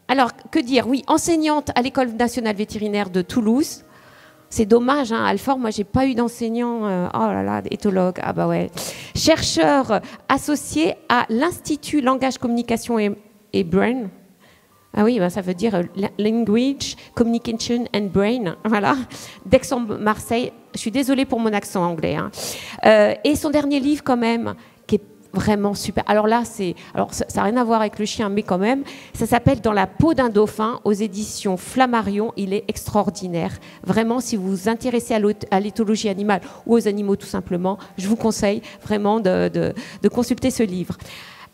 Alors, que dire? Oui, enseignante à l'École nationale vétérinaire de Toulouse. C'est dommage, hein, Alfort, moi, j'ai pas eu d'enseignant, oh là là, éthologue, ah bah ouais. Chercheur associé à l'Institut Langage, Communication et Brain. Ah oui, bah ça veut dire Language, Communication and Brain, voilà, d'Aix-en-Marseille. Je suis désolée pour mon accent anglais. Hein. Et son dernier livre, quand même, qui est vraiment super. Alors là, ça n'a rien à voir avec le chien, mais quand même, ça s'appelle Dans la peau d'un dauphin, aux éditions Flammarion. Il est extraordinaire. Vraiment, si vous vous intéressez à l'éthologie animale ou aux animaux tout simplement, je vous conseille vraiment de consulter ce livre.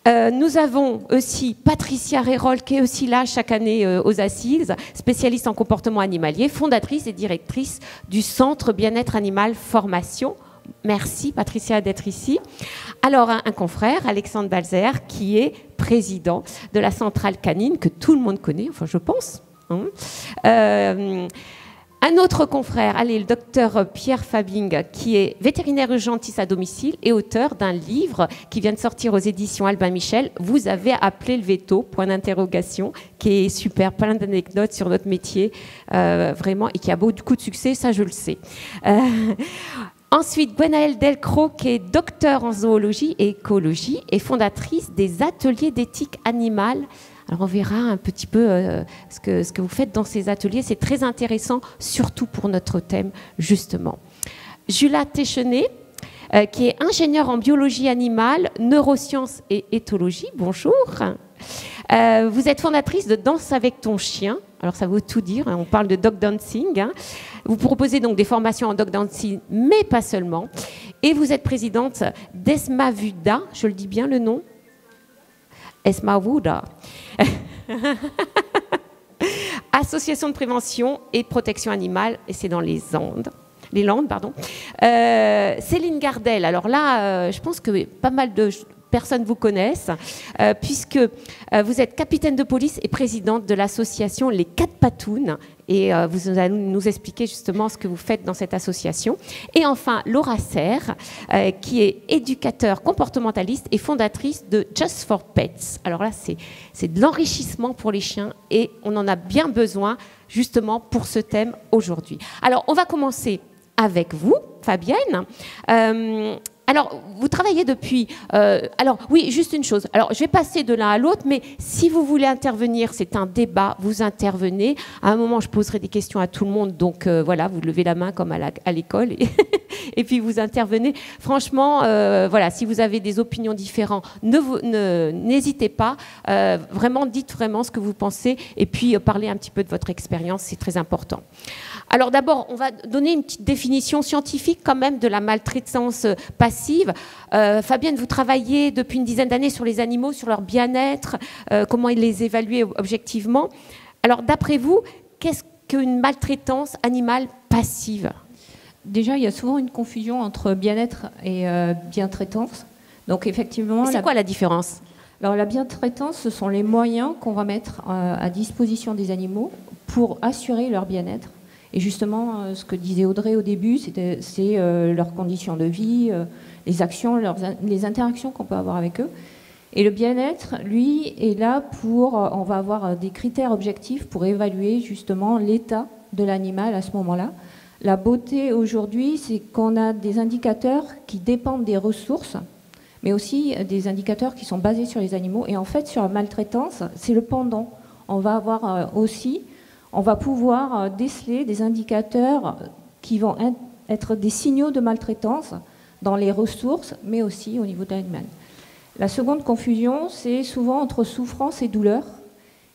Nous avons aussi Patricia Rérol, qui est aussi là chaque année aux Assises, spécialiste en comportement animalier, fondatrice et directrice du Centre Bien-être Animal Formation. Merci Patricia d'être ici. Alors un confrère, Alexandre Balzer, qui est président de la centrale canine, que tout le monde connaît, enfin je pense. Hein. Un autre confrère, allez, le docteur Pierre Fabing, qui est vétérinaire urgentiste à domicile et auteur d'un livre qui vient de sortir aux éditions Albin Michel. Vous avez appelé le veto, point d'interrogation, qui est super, plein d'anecdotes sur notre métier, vraiment, et qui a beaucoup de succès, ça je le sais. Ensuite, Gwenaëlle Delcros, qui est docteur en zoologie et écologie et fondatrice des ateliers d'éthique animale. Alors on verra un petit peu ce que vous faites dans ces ateliers. C'est très intéressant, surtout pour notre thème, justement. Julia Téchenet, qui est ingénieure en biologie animale, neurosciences et éthologie. Bonjour. Vous êtes fondatrice de Danse avec ton chien. Alors ça veut tout dire, hein, on parle de dog dancing. Hein. Vous proposez donc des formations en dog dancing, mais pas seulement. Et vous êtes présidente d'Esmavuda, je le dis bien le nom? Esmavuda. Association de prévention et de protection animale, et c'est dans les Landes. Céline Gardel, alors là, je pense que pas mal de personnes vous connaissent, puisque vous êtes capitaine de police et présidente de l'association Les Quatre Patounes, et vous allez nous expliquer justement ce que vous faites dans cette association. Et enfin, Laura Serre, qui est éducateur comportementaliste et fondatrice de Just for Pets. Alors là, c'est de l'enrichissement pour les chiens, et on en a bien besoin justement pour ce thème aujourd'hui. Alors, on va commencer avec vous, Fabienne. Alors, vous travaillez depuis... alors, oui, juste une chose. Alors, je vais passer de l'un à l'autre, mais si vous voulez intervenir, c'est un débat, vous intervenez. À un moment, je poserai des questions à tout le monde, donc voilà, vous levez la main comme à l'école, et puis vous intervenez. Franchement, voilà, si vous avez des opinions différentes, n'hésitez pas. Vraiment, dites vraiment ce que vous pensez, et puis parlez un petit peu de votre expérience, c'est très important. Alors d'abord, on va donner une petite définition scientifique quand même de la maltraitance passive. Fabienne, vous travaillez depuis une dizaine d'années sur les animaux, sur leur bien-être, comment les évaluer objectivement. Alors d'après vous, qu'est-ce qu'une maltraitance animale passive? Déjà, il y a souvent une confusion entre bien-être et bien-traitance. Donc effectivement, c'est quoi la différence? Alors la bien-traitance, ce sont les moyens qu'on va mettre à disposition des animaux pour assurer leur bien-être. Et justement, ce que disait Audrey au début, c'est leurs conditions de vie, les actions, les interactions qu'on peut avoir avec eux. Et le bien-être, lui, est là pour... on va avoir des critères objectifs pour évaluer justement l'état de l'animal à ce moment-là. La beauté aujourd'hui, c'est qu'on a des indicateurs qui dépendent des ressources, mais aussi des indicateurs qui sont basés sur les animaux. Et en fait, sur la maltraitance, c'est le pendant. On va avoir aussi... on va pouvoir déceler des indicateurs qui vont être des signaux de maltraitance dans les ressources, mais aussi au niveau de l'animal. La seconde confusion, c'est souvent entre souffrance et douleur.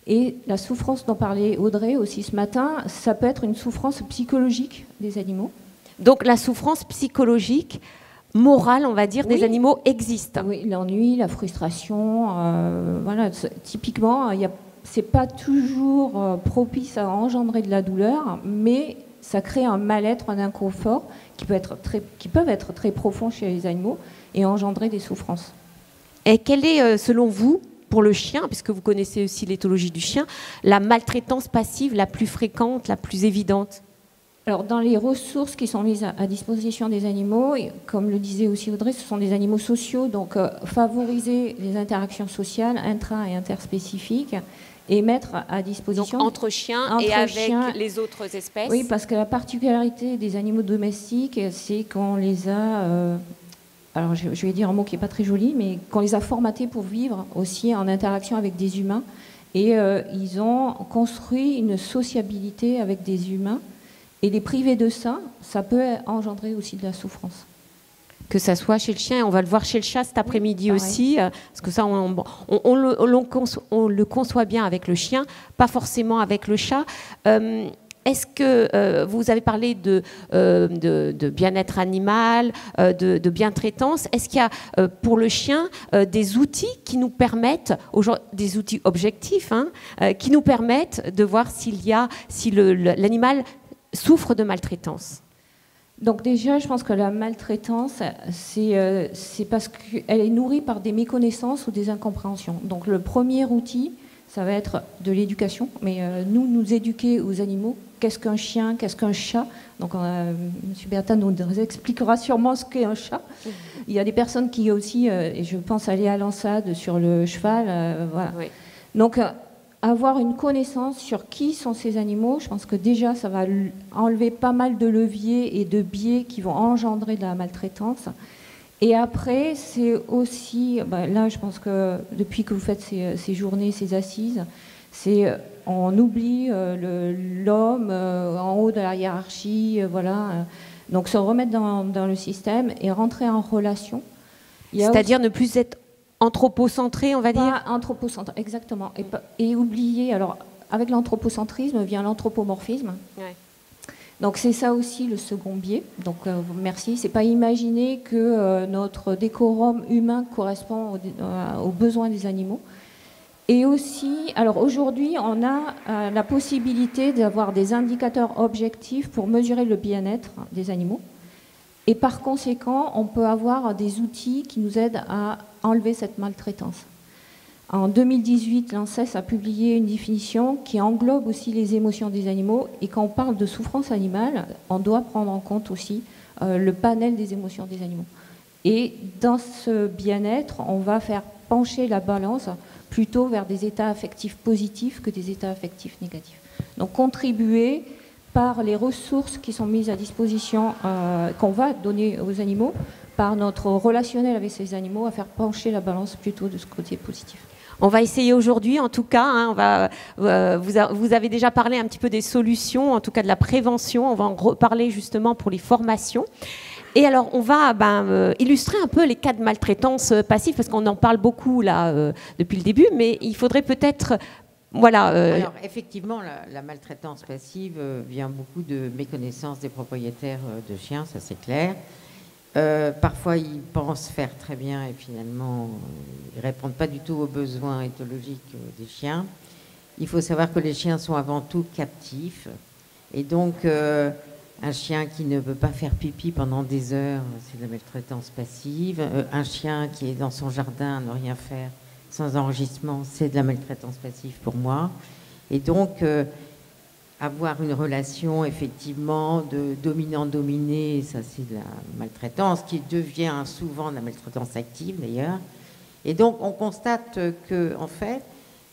Et la souffrance dont parlait Audrey aussi ce matin, ça peut être une souffrance psychologique des animaux. Donc la souffrance psychologique, morale, on va dire, oui, des animaux existe. Oui, l'ennui, la frustration, voilà, typiquement, il y a... c'est pas toujours propice à engendrer de la douleur, mais ça crée un mal-être, un inconfort qui peuvent être très profonds chez les animaux et engendrer des souffrances. Et quelle est, selon vous, pour le chien, puisque vous connaissez aussi l'éthologie du chien, la maltraitance passive la plus fréquente, la plus évidente? Alors, dans les ressources qui sont mises à disposition des animaux, comme le disait aussi Audrey, ce sont des animaux sociaux, donc favoriser les interactions sociales intra- et interspécifiques, et mettre à disposition... Donc, entre chiens et avec les autres espèces. Oui, parce que la particularité des animaux domestiques, c'est qu'on les a... alors, je vais dire un mot qui n'est pas très joli, mais qu'on les a formatés pour vivre aussi en interaction avec des humains. Et ils ont construit une sociabilité avec des humains. Et les priver de ça, ça peut engendrer aussi de la souffrance. Que ça soit chez le chien, on va le voir chez le chat cet après-midi aussi, parce que ça, on le conçoit bien avec le chien, pas forcément avec le chat. Est-ce que vous avez parlé de bien-être animal, de bien-traitance? Est-ce qu'il y a pour le chien des outils qui nous permettent, des outils objectifs, qui nous permettent de voir si l'animal souffre de maltraitance? Donc déjà, je pense que la maltraitance, c'est parce qu'elle est nourrie par des méconnaissances ou des incompréhensions. Donc le premier outil, ça va être de l'éducation, mais nous éduquer aux animaux. Qu'est-ce qu'un chien, qu'est-ce qu'un chat? Donc M. Bertin nous expliquera sûrement ce qu'est un chat. Il y a des personnes qui aussi, et je pense aller à l'ensade sur le cheval, voilà. Oui. Donc avoir une connaissance sur qui sont ces animaux, je pense que déjà ça va enlever pas mal de leviers et de biais qui vont engendrer de la maltraitance. Et après, c'est aussi, là je pense que depuis que vous faites ces journées, ces assises, on oublie l'homme en haut de la hiérarchie, voilà. Donc se remettre dans le système et rentrer en relation. C'est-à-dire ne plus être anthropocentré, on va dire. Anthropocentré, exactement. Et oublier, alors avec l'anthropocentrisme vient l'anthropomorphisme. Ouais. Donc c'est ça aussi le second biais. Donc merci. C'est pas imaginer que notre décorum humain correspond aux besoins des animaux. Et aussi, alors aujourd'hui, on a la possibilité d'avoir des indicateurs objectifs pour mesurer le bien-être des animaux. Et par conséquent, on peut avoir des outils qui nous aident à enlever cette maltraitance. En 2018, l'ANSES a publié une définition qui englobe aussi les émotions des animaux. Et quand on parle de souffrance animale, on doit prendre en compte aussi le panel des émotions des animaux. Et dans ce bien-être, on va faire pencher la balance plutôt vers des états affectifs positifs que des états affectifs négatifs. Donc contribuer par les ressources qui sont mises à disposition, qu'on va donner aux animaux, par notre relationnel avec ces animaux, à faire pencher la balance plutôt de ce côté positif. On va essayer aujourd'hui, en tout cas. Vous avez déjà parlé un petit peu des solutions, en tout cas de la prévention. On va en reparler justement pour les formations. Et alors, on va illustrer un peu les cas de maltraitance passive, parce qu'on en parle beaucoup là depuis le début, mais il faudrait peut-être... Voilà, Alors, effectivement, la maltraitance passive vient beaucoup de méconnaissance des propriétaires de chiens, ça c'est clair. Parfois, ils pensent faire très bien et finalement, ils ne répondent pas du tout aux besoins éthologiques des chiens. Il faut savoir que les chiens sont avant tout captifs. Et donc, un chien qui ne veut pas faire pipi pendant des heures, c'est de la maltraitance passive. Un chien qui est dans son jardin à ne rien faire, sans enregistrement, c'est de la maltraitance passive pour moi. Et donc, avoir une relation effectivement de dominant-dominé, ça c'est de la maltraitance, qui devient souvent de la maltraitance active d'ailleurs. Et donc, on constate que, en fait,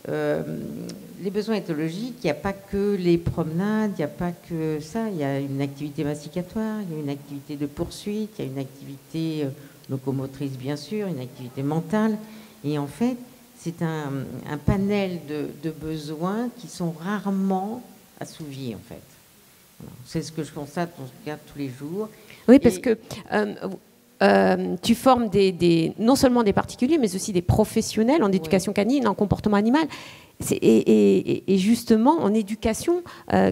les besoins éthologiques, il n'y a pas que les promenades, il n'y a pas que ça, il y a une activité masticatoire, il y a une activité de poursuite, il y a une activité locomotrice bien sûr, une activité mentale. Et en fait, c'est un panel de besoins qui sont rarement assouvis, en fait. Voilà. C'est ce que je constate, en tout cas, tous les jours. Oui, parce que tu formes non seulement des particuliers, mais aussi des professionnels en éducation canine, en comportement animal. Et justement, en éducation,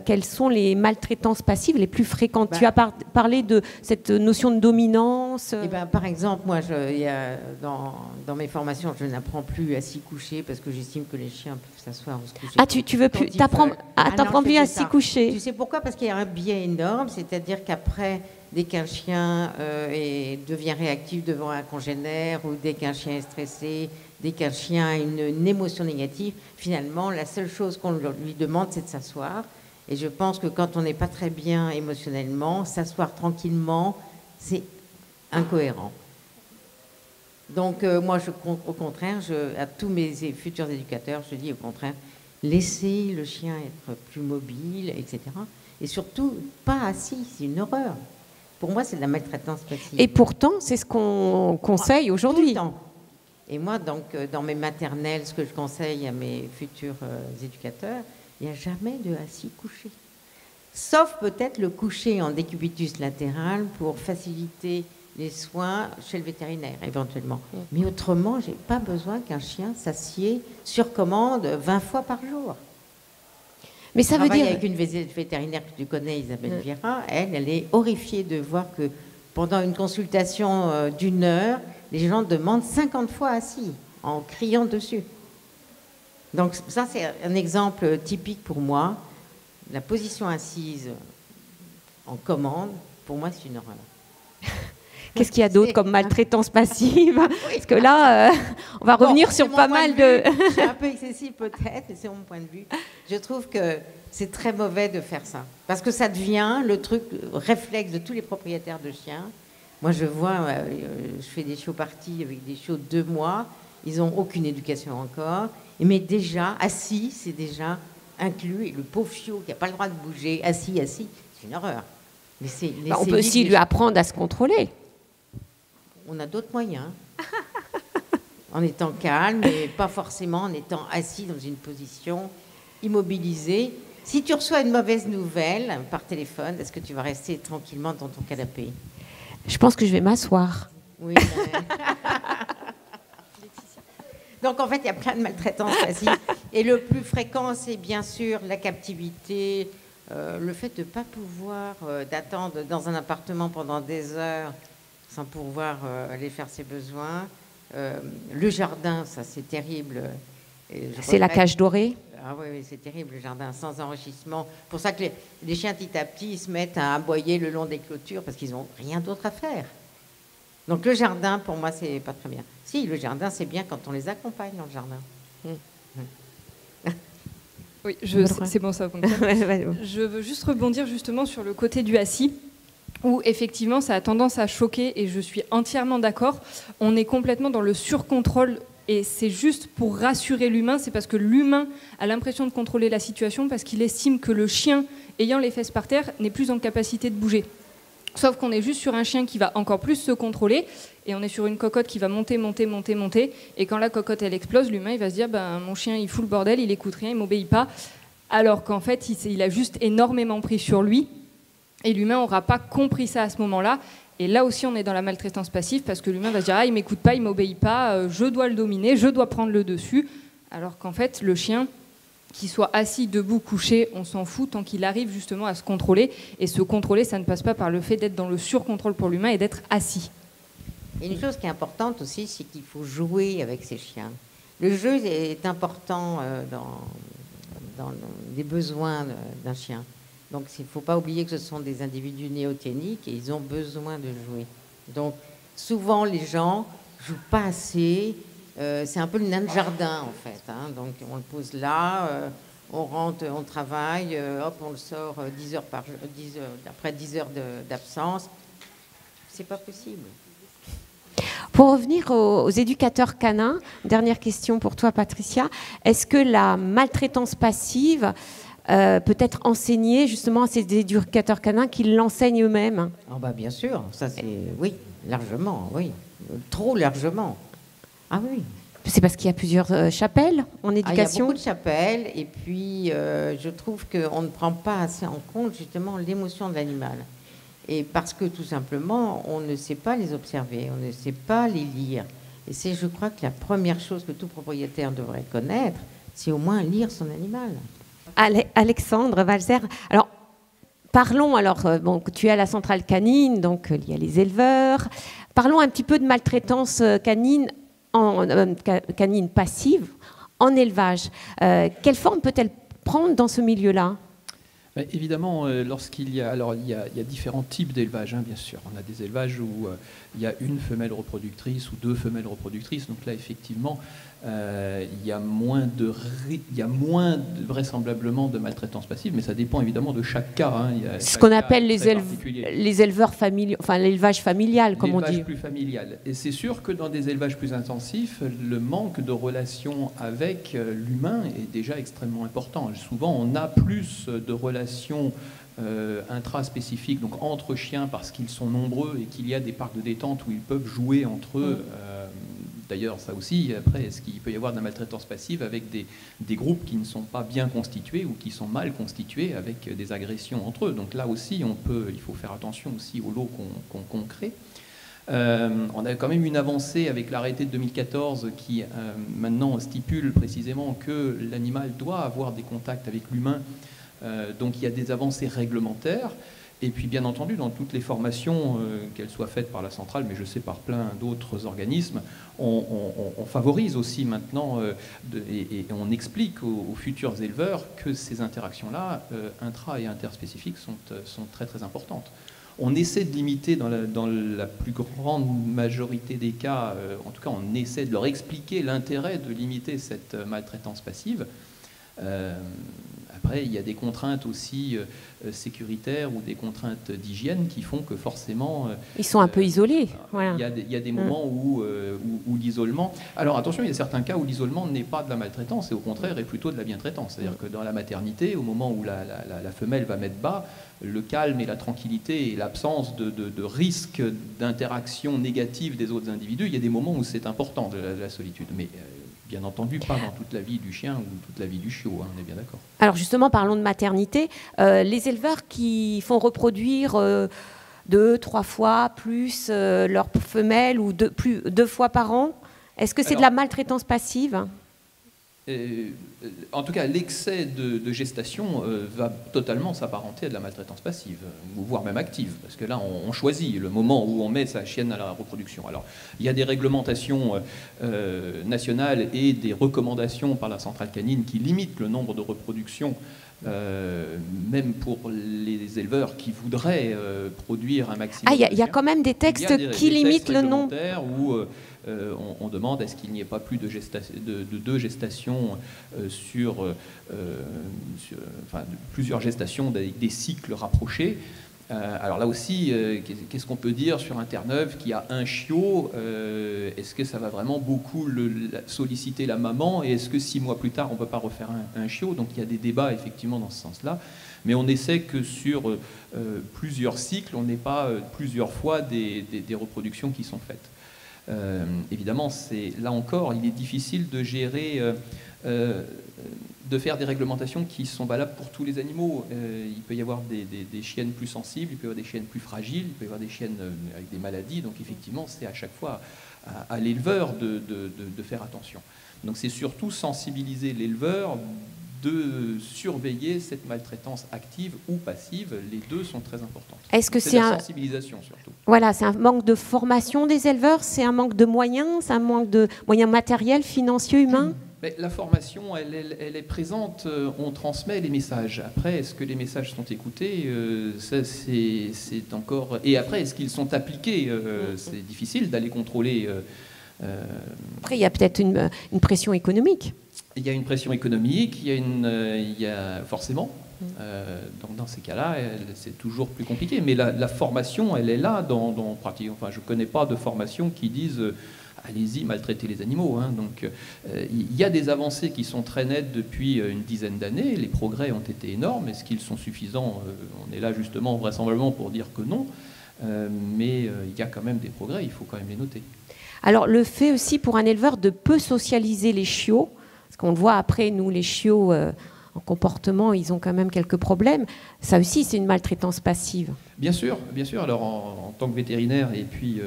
quelles sont les maltraitances passives les plus fréquentes? Tu as parlé de cette notion de dominance. Par exemple, moi, dans mes formations, je n'apprends plus à s'y coucher parce que j'estime que les chiens peuvent s'asseoir ou se coucher. Ah, tu veux plus t'apprends plus à s'y coucher? Tu sais pourquoi? Parce qu'il y a un biais énorme, c'est-à-dire qu'après, dès qu'un chien devient réactif devant un congénère ou dès qu'un chien est stressé, dès qu'un chien a une émotion négative, finalement, la seule chose qu'on lui demande, c'est de s'asseoir. Et je pense que quand on n'est pas très bien émotionnellement, s'asseoir tranquillement, c'est incohérent. Donc, moi, au contraire, à tous mes futurs éducateurs, je dis au contraire, laisser le chien être plus mobile, etc. Et surtout, pas assis, c'est une horreur. Pour moi, c'est de la maltraitance passive. Et pourtant, c'est ce qu'on conseille aujourd'hui. Et moi, donc, dans mes maternelles, ce que je conseille à mes futurs éducateurs, il n'y a jamais de assis couché. Sauf peut-être le coucher en décubitus latéral pour faciliter les soins chez le vétérinaire, éventuellement. Mais autrement, je n'ai pas besoin qu'un chien s'assied sur commande 20 fois par jour. Mais ça veut dire... avec une vétérinaire que tu connais, Isabelle Vieira, elle est horrifiée de voir que pendant une consultation d'1 heure, les gens demandent 50 fois assis, en criant dessus. Donc ça, c'est un exemple typique pour moi. La position assise en commande, pour moi, c'est une horreur. Qu'est-ce qu'il y a d'autre comme maltraitance passive? Parce que là, on va revenir sur pas mal de... C'est un peu excessif peut-être, mais c'est mon point de vue. Je trouve que c'est très mauvais de faire ça. Parce que ça devient le truc réflexe de tous les propriétaires de chiens. Moi, je vois, je fais des chiots partis avec des chiots de 2 mois. Ils n'ont aucune éducation encore. Mais déjà, assis, c'est déjà inclus. Et le pauvre chiot qui n'a pas le droit de bouger, assis, c'est une horreur. On peut aussi lui apprendre à se contrôler. On a d'autres moyens. En étant calme, mais pas forcément en étant assis dans une position immobilisée. Si tu reçois une mauvaise nouvelle par téléphone, est-ce que tu vas rester tranquillement dans ton canapé? Je pense que je vais m'asseoir. Oui. Donc, en fait, il y a plein de maltraitances passives. Et le plus fréquent, c'est bien sûr la captivité, le fait de ne pas pouvoir, d'attendre dans un appartement pendant des heures sans pouvoir aller faire ses besoins. Le jardin, ça, c'est terrible. C'est la cage dorée? Ah oui, c'est terrible, le jardin, sans enrichissement. C'est pour ça que les chiens, petit à petit, ils se mettent à aboyer le long des clôtures parce qu'ils n'ont rien d'autre à faire. Donc le jardin, pour moi, c'est pas très bien. Si, le jardin, c'est bien quand on les accompagne dans le jardin. Oui, c'est bon, ça fonctionne. Je veux juste rebondir justement sur le côté du assis, où effectivement, ça a tendance à choquer, et je suis entièrement d'accord. On est complètement dans le surcontrôle. Et c'est juste pour rassurer l'humain, c'est parce que l'humain a l'impression de contrôler la situation parce qu'il estime que le chien, ayant les fesses par terre, n'est plus en capacité de bouger. Sauf qu'on est juste sur un chien qui va encore plus se contrôler et on est sur une cocotte qui va monter. Et quand la cocotte, elle explose, l'humain, il va se dire mon chien, il fout le bordel, il écoute rien, il m'obéit pas. Alors qu'en fait, il a juste énormément pris sur lui et l'humain n'aura pas compris ça à ce moment-là. Et là aussi, on est dans la maltraitance passive parce que l'humain va se dire « Ah, il ne m'écoute pas, il ne m'obéit pas, je dois le dominer, je dois prendre le dessus. » Alors qu'en fait, le chien, qu'il soit assis, debout, couché, on s'en fout tant qu'il arrive justement à se contrôler. Et se contrôler, ça ne passe pas par le fait d'être dans le surcontrôle pour l'humain et d'être assis. Et une chose qui est importante aussi, c'est qu'il faut jouer avec ces chiens. Le jeu est important dans les besoins d'un chien. Donc, il ne faut pas oublier que ce sont des individus néoténiques et ils ont besoin de jouer. Donc, souvent, les gens ne jouent pas assez. C'est un peu le nain de jardin, en fait. Hein. Donc, on le pose là, on rentre, on travaille, hop, on le sort 10 heures après 10 heures d'absence. C'est pas possible. Pour revenir aux éducateurs canins, dernière question pour toi, Patricia. Est-ce que la maltraitance passive peut être enseignée justement à ces éducateurs canins qui l'enseignent eux-mêmes? Bien sûr, ça c'est oui, largement, oui, trop largement. Ah oui. C'est parce qu'il y a plusieurs chapelles en éducation. Il y a beaucoup de chapelles et puis je trouve qu'on ne prend pas assez en compte justement l'émotion de l'animal. Et parce que tout simplement, on ne sait pas les observer, on ne sait pas les lire. Et c'est, je crois, que la première chose que tout propriétaire devrait connaître, c'est au moins lire son animal. Alexandre Valzer, alors parlons, tu es à la centrale canine, donc il y a les éleveurs. Parlons un petit peu de maltraitance canine passive en élevage. Quelle forme peut-elle prendre dans ce milieu-là ? Évidemment, lorsqu'il y a, alors il y a différents types d'élevage, hein, bien sûr. On a des élevages où il y a une femelle reproductrice ou 2 femelles reproductrices. Donc là, effectivement, il y a moins vraisemblablement de maltraitance passive, mais ça dépend évidemment de chaque cas. Hein. Ce qu'on appelle les éleveurs familiaux, enfin l'élevage familial, comme on dit. L'élevage plus familial. Et c'est sûr que dans des élevages plus intensifs, le manque de relation avec l'humain est déjà extrêmement important. Souvent, on a plus de relations intraspécifiques, donc entre chiens, parce qu'ils sont nombreux et qu'il y a des parcs de détente où ils peuvent jouer entre eux. D'ailleurs, ça aussi, après, est-ce qu'il peut y avoir de la maltraitance passive avec des groupes qui ne sont pas bien constitués ou qui sont mal constitués avec des agressions entre eux. Donc là aussi, il faut faire attention aussi au lot qu'on crée. On a quand même une avancée avec l'arrêté de 2014 qui maintenant stipule précisément que l'animal doit avoir des contacts avec l'humain. Donc il y a des avancées réglementaires. Et puis bien entendu, dans toutes les formations, qu'elles soient faites par la centrale, mais je sais par plein d'autres organismes, on favorise aussi maintenant et on explique aux futurs éleveurs que ces interactions-là, intra- et interspécifiques, sont très très importantes. On essaie de limiter dans la plus grande majorité des cas, en tout cas on essaie de leur expliquer l'intérêt de limiter cette maltraitance passive. Après, il y a des contraintes aussi sécuritaires ou des contraintes d'hygiène qui font que forcément... Ils sont un peu isolés. Voilà. Il y a des moments où l'isolement... Alors attention, il y a certains cas où l'isolement n'est pas de la maltraitance et au contraire est plutôt de la bientraitance. C'est-à-dire que dans la maternité, au moment où la femelle va mettre bas, le calme et la tranquillité et l'absence de risque d'interaction négative des autres individus, il y a des moments où c'est important de la solitude. Mais... bien entendu, pas dans toute la vie du chien ou toute la vie du chiot, hein, on est bien d'accord. Alors justement, parlons de maternité. Les éleveurs qui font reproduire 2-3 fois plus leurs femelles ou 2 fois par an, est-ce que c'est de la maltraitance passive ? En tout cas, l'excès de gestation va totalement s'apparenter à de la maltraitance passive, voire même active, parce que là, on choisit le moment où on met sa chienne à la reproduction. Alors, il y a des réglementations nationales et des recommandations par la centrale canine qui limitent le nombre de reproductions, même pour les éleveurs qui voudraient produire un maximum. Ah, il y a quand même des textes qui limitent le nombre. Où, on demande est-ce qu'il n'y ait pas plus de 2 gestations enfin, plusieurs gestations des cycles rapprochés. Alors là aussi, qu'est-ce qu'on peut dire sur un Terre-Neuve qui a un chiot? Est-ce que ça va vraiment beaucoup solliciter la maman? Et est-ce que 6 mois plus tard, on ne peut pas refaire un chiot? Donc il y a des débats effectivement dans ce sens-là. Mais on essaie que sur plusieurs cycles, on n'ait pas plusieurs fois des reproductions qui sont faites. Évidemment, là encore, il est difficile de gérer, de faire des réglementations qui sont valables pour tous les animaux. Il peut y avoir des chiennes plus sensibles, il peut y avoir des chiennes plus fragiles, il peut y avoir des chiennes avec des maladies. Donc effectivement, c'est à chaque fois à l'éleveur de faire attention. Donc c'est surtout sensibiliser l'éleveur de surveiller cette maltraitance active ou passive. Les deux sont très importantes. Est-ce que c'est la sensibilisation surtout? Voilà, c'est un manque de formation des éleveurs, c'est un manque de moyens, c'est un manque de moyens matériels, financiers, humains? Mais la formation, elle est présente, on transmet les messages. Après, est-ce que les messages sont écoutés? Ça, c'est encore... Et après, est-ce qu'ils sont appliqués? C'est difficile d'aller contrôler... Après, il y a peut-être une pression économique. Il y a une pression économique, il y a forcément, donc dans ces cas-là, c'est toujours plus compliqué. Mais la formation, elle est là dans pratique. Enfin, je ne connais pas de formation qui disent allez-y, maltraitez les animaux. Hein. Donc, il y a des avancées qui sont très nettes depuis une dizaine d'années. Les progrès ont été énormes. Est-ce qu'ils sont suffisants? On est là justement vraisemblablement pour dire que non. Mais il y a quand même des progrès, il faut quand même les noter. Alors, le fait aussi pour un éleveur de peu socialiser les chiots, parce qu'on le voit après, nous, les chiots en comportement, ils ont quand même quelques problèmes. Ça aussi, c'est une maltraitance passive. Bien sûr, bien sûr. Alors, en tant que vétérinaire, et puis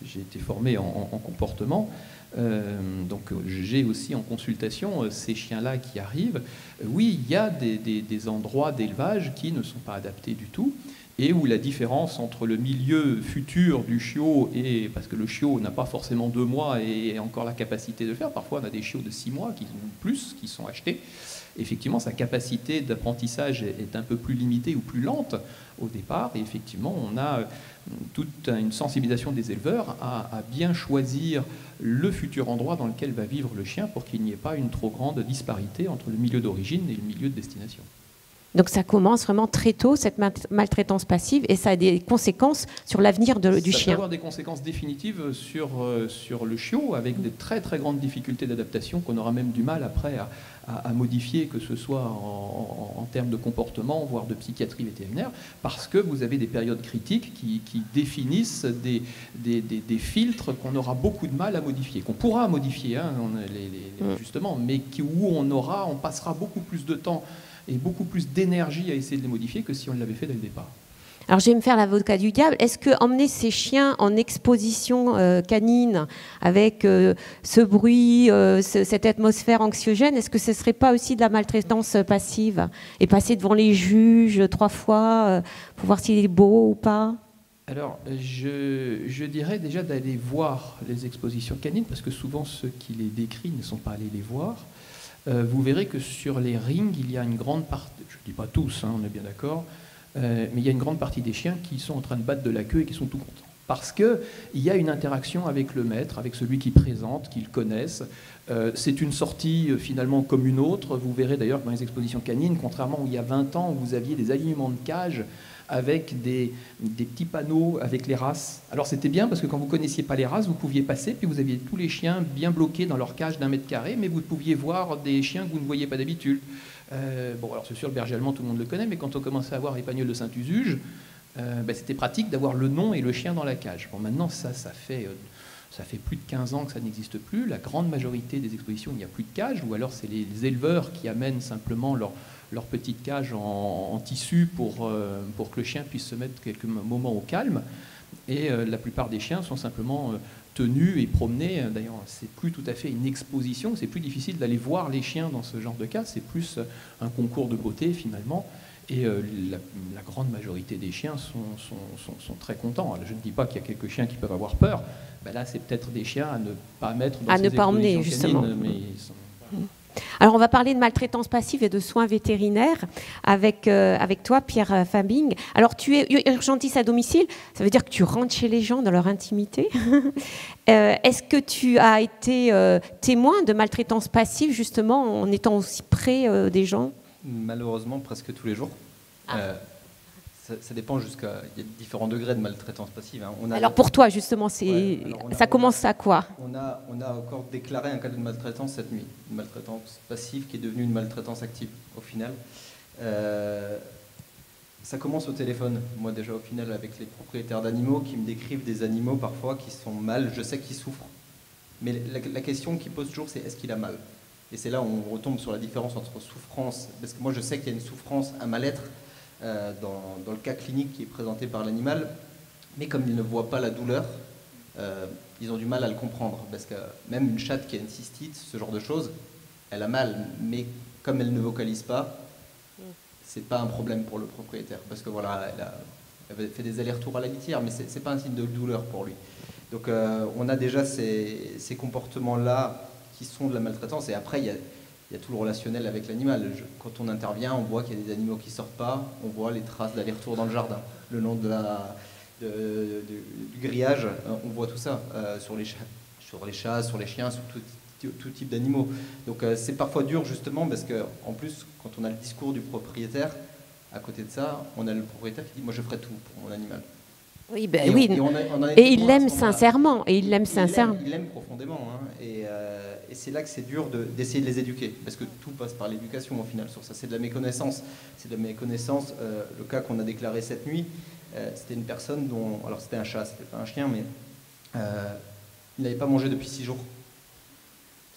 j'ai été formé en comportement, donc j'ai aussi en consultation ces chiens-là qui arrivent. Oui, il y a des endroits d'élevage qui ne sont pas adaptés du tout, et où la différence entre le milieu futur du chiot, et parce que le chiot n'a pas forcément 2 mois et encore la capacité de le faire, parfois on a des chiots de 6 mois qui sont plus, qui sont achetés, effectivement, sa capacité d'apprentissage est un peu plus limitée ou plus lente au départ. Et effectivement, on a toute une sensibilisation des éleveurs à bien choisir le futur endroit dans lequel va vivre le chien pour qu'il n'y ait pas une trop grande disparité entre le milieu d'origine et le milieu de destination. Donc ça commence vraiment très tôt, cette maltraitance passive, et ça a des conséquences sur l'avenir du chien. Ça peut avoir des conséquences définitives sur le chiot, avec des très très grandes difficultés d'adaptation qu'on aura même du mal après à modifier, que ce soit en termes de comportement, voire de psychiatrie vétérinaire, parce que vous avez des périodes critiques qui définissent des filtres qu'on aura beaucoup de mal à modifier, qu'on pourra modifier, hein, justement, mais où on passera beaucoup plus de temps et beaucoup plus d'énergie à essayer de les modifier que si on l'avait fait dès le départ. Alors je vais me faire l'avocat du diable. Est-ce que emmener ces chiens en exposition canine avec ce bruit, cette atmosphère anxiogène, est-ce que ce ne serait pas aussi de la maltraitance passive? Et passer devant les juges 3 fois pour voir s'il est beau ou pas? Alors, je dirais déjà d'aller voir les expositions canines, parce que souvent ceux qui les décrivent ne sont pas allés les voir. Vous verrez que sur les rings, il y a une grande partie, je ne dis pas tous, hein, on est bien d'accord, mais il y a une grande partie des chiens qui sont en train de battre de la queue et qui sont tout contents. Parce qu'il y a une interaction avec le maître, avec celui qui présente, qu'ils connaissent. C'est une sortie finalement comme une autre. Vous verrez d'ailleurs que dans les expositions canines, contrairement où il y a 20 ans, où vous aviez des alignements de cages avec des petits panneaux avec les races. Alors c'était bien parce que quand vous ne connaissiez pas les races, vous pouviez passer, puis vous aviez tous les chiens bien bloqués dans leur cage d'1 mètre carré, mais vous pouviez voir des chiens que vous ne voyiez pas d'habitude. Bon, alors c'est sûr, le berger allemand, tout le monde le connaît, mais quand on commençait à voir les pagnols de Saint-Usuge, c'était pratique d'avoir le nom et le chien dans la cage. Bon, maintenant, ça fait plus de 15 ans que ça n'existe plus. La grande majorité des expositions, il n'y a plus de cage, ou alors c'est les éleveurs qui amènent simplement leur petite cage en tissu pour que le chien puisse se mettre quelques moments au calme. Et la plupart des chiens sont simplement tenus et promenés. D'ailleurs, c'est plus tout à fait une exposition, c'est plus difficile d'aller voir les chiens dans ce genre de cas, c'est plus un concours de beauté finalement. Et la grande majorité des chiens sont très contents. Alors, je ne dis pas qu'il y a quelques chiens qui peuvent avoir peur. Ben là, c'est peut-être des chiens à ne pas mettre dans ces expositions emmener, justement. Canines, mais ils sont... Alors, on va parler de maltraitance passive et de soins vétérinaires avec toi, Pierre Fabing. Alors, tu es urgentiste à domicile, ça veut dire que tu rentres chez les gens dans leur intimité. Est-ce que tu as été témoin de maltraitance passive, justement, en étant aussi près des gens? Malheureusement, presque tous les jours. Ça dépend jusqu'à... Il y a différents degrés de maltraitance passive. Hein. Alors pour toi, justement, ça commence à quoi? On a encore déclaré un cas de maltraitance cette nuit. Une maltraitance passive qui est devenue une maltraitance active, au final. Ça commence au téléphone. Moi, déjà, au final, avec les propriétaires d'animaux qui me décrivent des animaux, parfois, qui sont mal. Je sais qu'ils souffrent. Mais la question qu'ils posent toujours, c'est est-ce qu'il a mal? Et c'est là où on retombe sur la différence entre souffrance, parce que moi je sais qu'il y a une souffrance, un mal-être dans le cas clinique qui est présenté par l'animal, mais comme ils ne voient pas la douleur, ils ont du mal à le comprendre, parce que même une chatte qui a une cystite, ce genre de choses, elle a mal, mais comme elle ne vocalise pas, c'est pas un problème pour le propriétaire, parce que voilà, elle fait des allers-retours à la litière, mais c'est pas un signe de douleur pour lui. Donc on a déjà ces comportements-là qui sont de la maltraitance, et après il y a tout le relationnel avec l'animal. Quand on intervient, on voit qu'il y a des animaux qui ne sortent pas, on voit les traces d'aller-retour dans le jardin, le long du grillage, on voit tout ça, sur les chats, sur les chiens, sur tout type d'animaux. Donc c'est parfois dur justement, parce qu'en plus, quand on a le discours du propriétaire, à côté de ça, on a le propriétaire qui dit « moi je ferai tout pour mon animal ». Oui, ben oui. Et il l'aime sincèrement. Et il l'aime sincèrement. Il l'aime profondément. Hein. Et c'est là que c'est dur d'essayer de les éduquer. Parce que tout passe par l'éducation au final sur ça. C'est de la méconnaissance. C'est de la méconnaissance. Le cas qu'on a déclaré cette nuit, c'était une personne dont... Alors c'était un chat, c'était pas un chien, mais il n'avait pas mangé depuis 6 jours.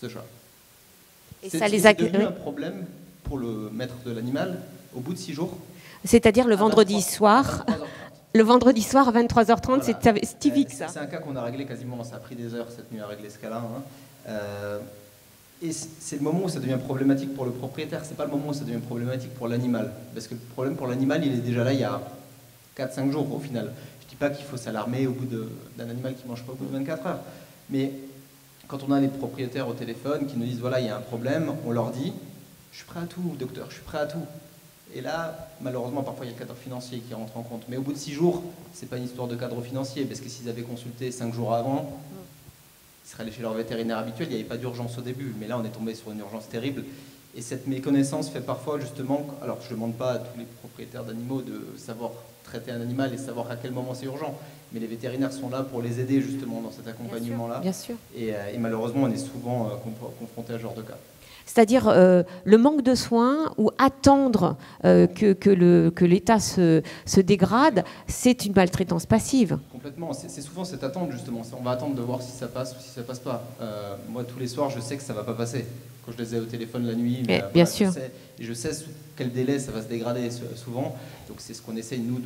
Ce chat. Et ça les a... C'est devenu un problème pour le maître de l'animal au bout de 6 jours. C'est-à-dire le vendredi soir... Le vendredi soir à 23h30, voilà. C'est typique ça. C'est un cas qu'on a réglé quasiment, ça a pris des heures cette nuit à régler ce cas-là. Hein. Et c'est le moment où ça devient problématique pour le propriétaire, c'est pas le moment où ça devient problématique pour l'animal. Parce que le problème pour l'animal, il est déjà là il y a 4-5 jours au final. Je dis pas qu'il faut s'alarmer au bout d'un animal qui ne mange pas au bout de 24 heures. Mais quand on a les propriétaires au téléphone qui nous disent voilà, il y a un problème, on leur dit, je suis prêt à tout, docteur, je suis prêt à tout. Et là, malheureusement, parfois il y a le cadre financier qui rentre en compte. Mais au bout de 6 jours, c'est pas une histoire de cadre financier, parce que s'ils avaient consulté 5 jours avant, ils seraient allés chez leur vétérinaire habituel, il n'y avait pas d'urgence au début. Mais là, on est tombé sur une urgence terrible. Et cette méconnaissance fait parfois justement, alors je ne demande pas à tous les propriétaires d'animaux de savoir traiter un animal et savoir à quel moment c'est urgent, mais les vétérinaires sont là pour les aider justement dans cet accompagnement-là. Bien sûr. Et malheureusement, on est souvent confronté à ce genre de cas. C'est-à-dire le manque de soins ou attendre que l'état se dégrade, c'est une maltraitance passive. Complètement, c'est souvent cette attente justement. On va attendre de voir si ça passe ou si ça passe pas. Moi, tous les soirs, je sais que ça va pas passer. Quand je les ai au téléphone la nuit, bien sûr. Je sais sous quel délai ça va se dégrader souvent. Donc c'est ce qu'on essaye nous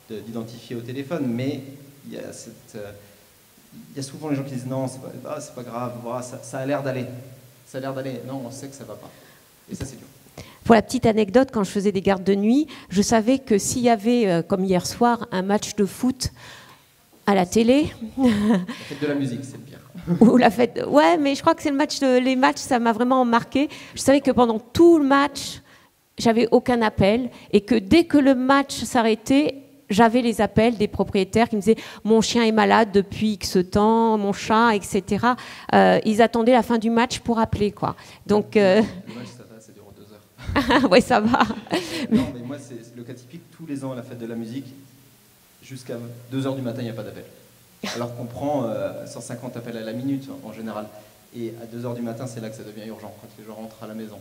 d'identifier au téléphone. Mais il y a souvent les gens qui disent non, c'est pas grave, voilà, ça a l'air d'aller. Ça a l'air d'aller. Non, on sait que ça va pas. Et ça, c'est dur. Pour la petite anecdote, quand je faisais des gardes de nuit, je savais que s'il y avait, comme hier soir, un match de foot à la télé... La fête de la musique, c'est le pire. Ou la fête... Ouais, mais je crois que c'est les matchs, ça m'a vraiment marqué. Je savais que pendant tout le match, j'avais aucun appel et que dès que le match s'arrêtait, j'avais les appels des propriétaires qui me disaient « mon chien est malade depuis X temps, mon chat, etc. » Ils attendaient la fin du match pour appeler, quoi. Donc, le match, ça dure 2 heures. Ouais, ça va. Non, mais moi, c'est le cas typique. Tous les ans, à la fête de la musique, jusqu'à 2 heures du matin, il n'y a pas d'appel. Alors qu'on prend 150 appels à la minute, en général. Et à 2 heures du matin, c'est là que ça devient urgent, quand les gens rentrent à la maison.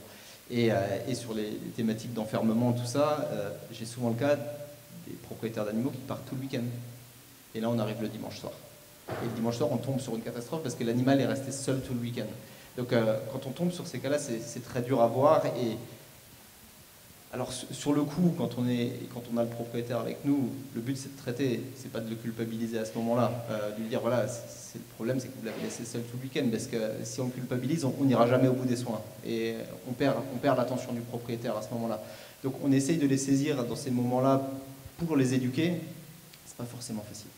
Et sur les thématiques d'enfermement, tout ça, j'ai souvent le cas des propriétaires d'animaux qui partent tout le week-end. Et là, on arrive le dimanche soir. Et le dimanche soir, on tombe sur une catastrophe parce que l'animal est resté seul tout le week-end. Donc, quand on tombe sur ces cas-là, c'est très dur à voir. Et alors, sur le coup, quand on a le propriétaire avec nous, le but, c'est de traiter, c'est pas de le culpabiliser à ce moment-là. De lui dire, voilà, le problème, c'est que vous l'avez laissé seul tout le week-end. Parce que si on le culpabilise, on n'ira jamais au bout des soins. Et on perd l'attention du propriétaire à ce moment-là. Donc, on essaye de les saisir dans ces moments-là pour les éduquer. C'est pas forcément facile.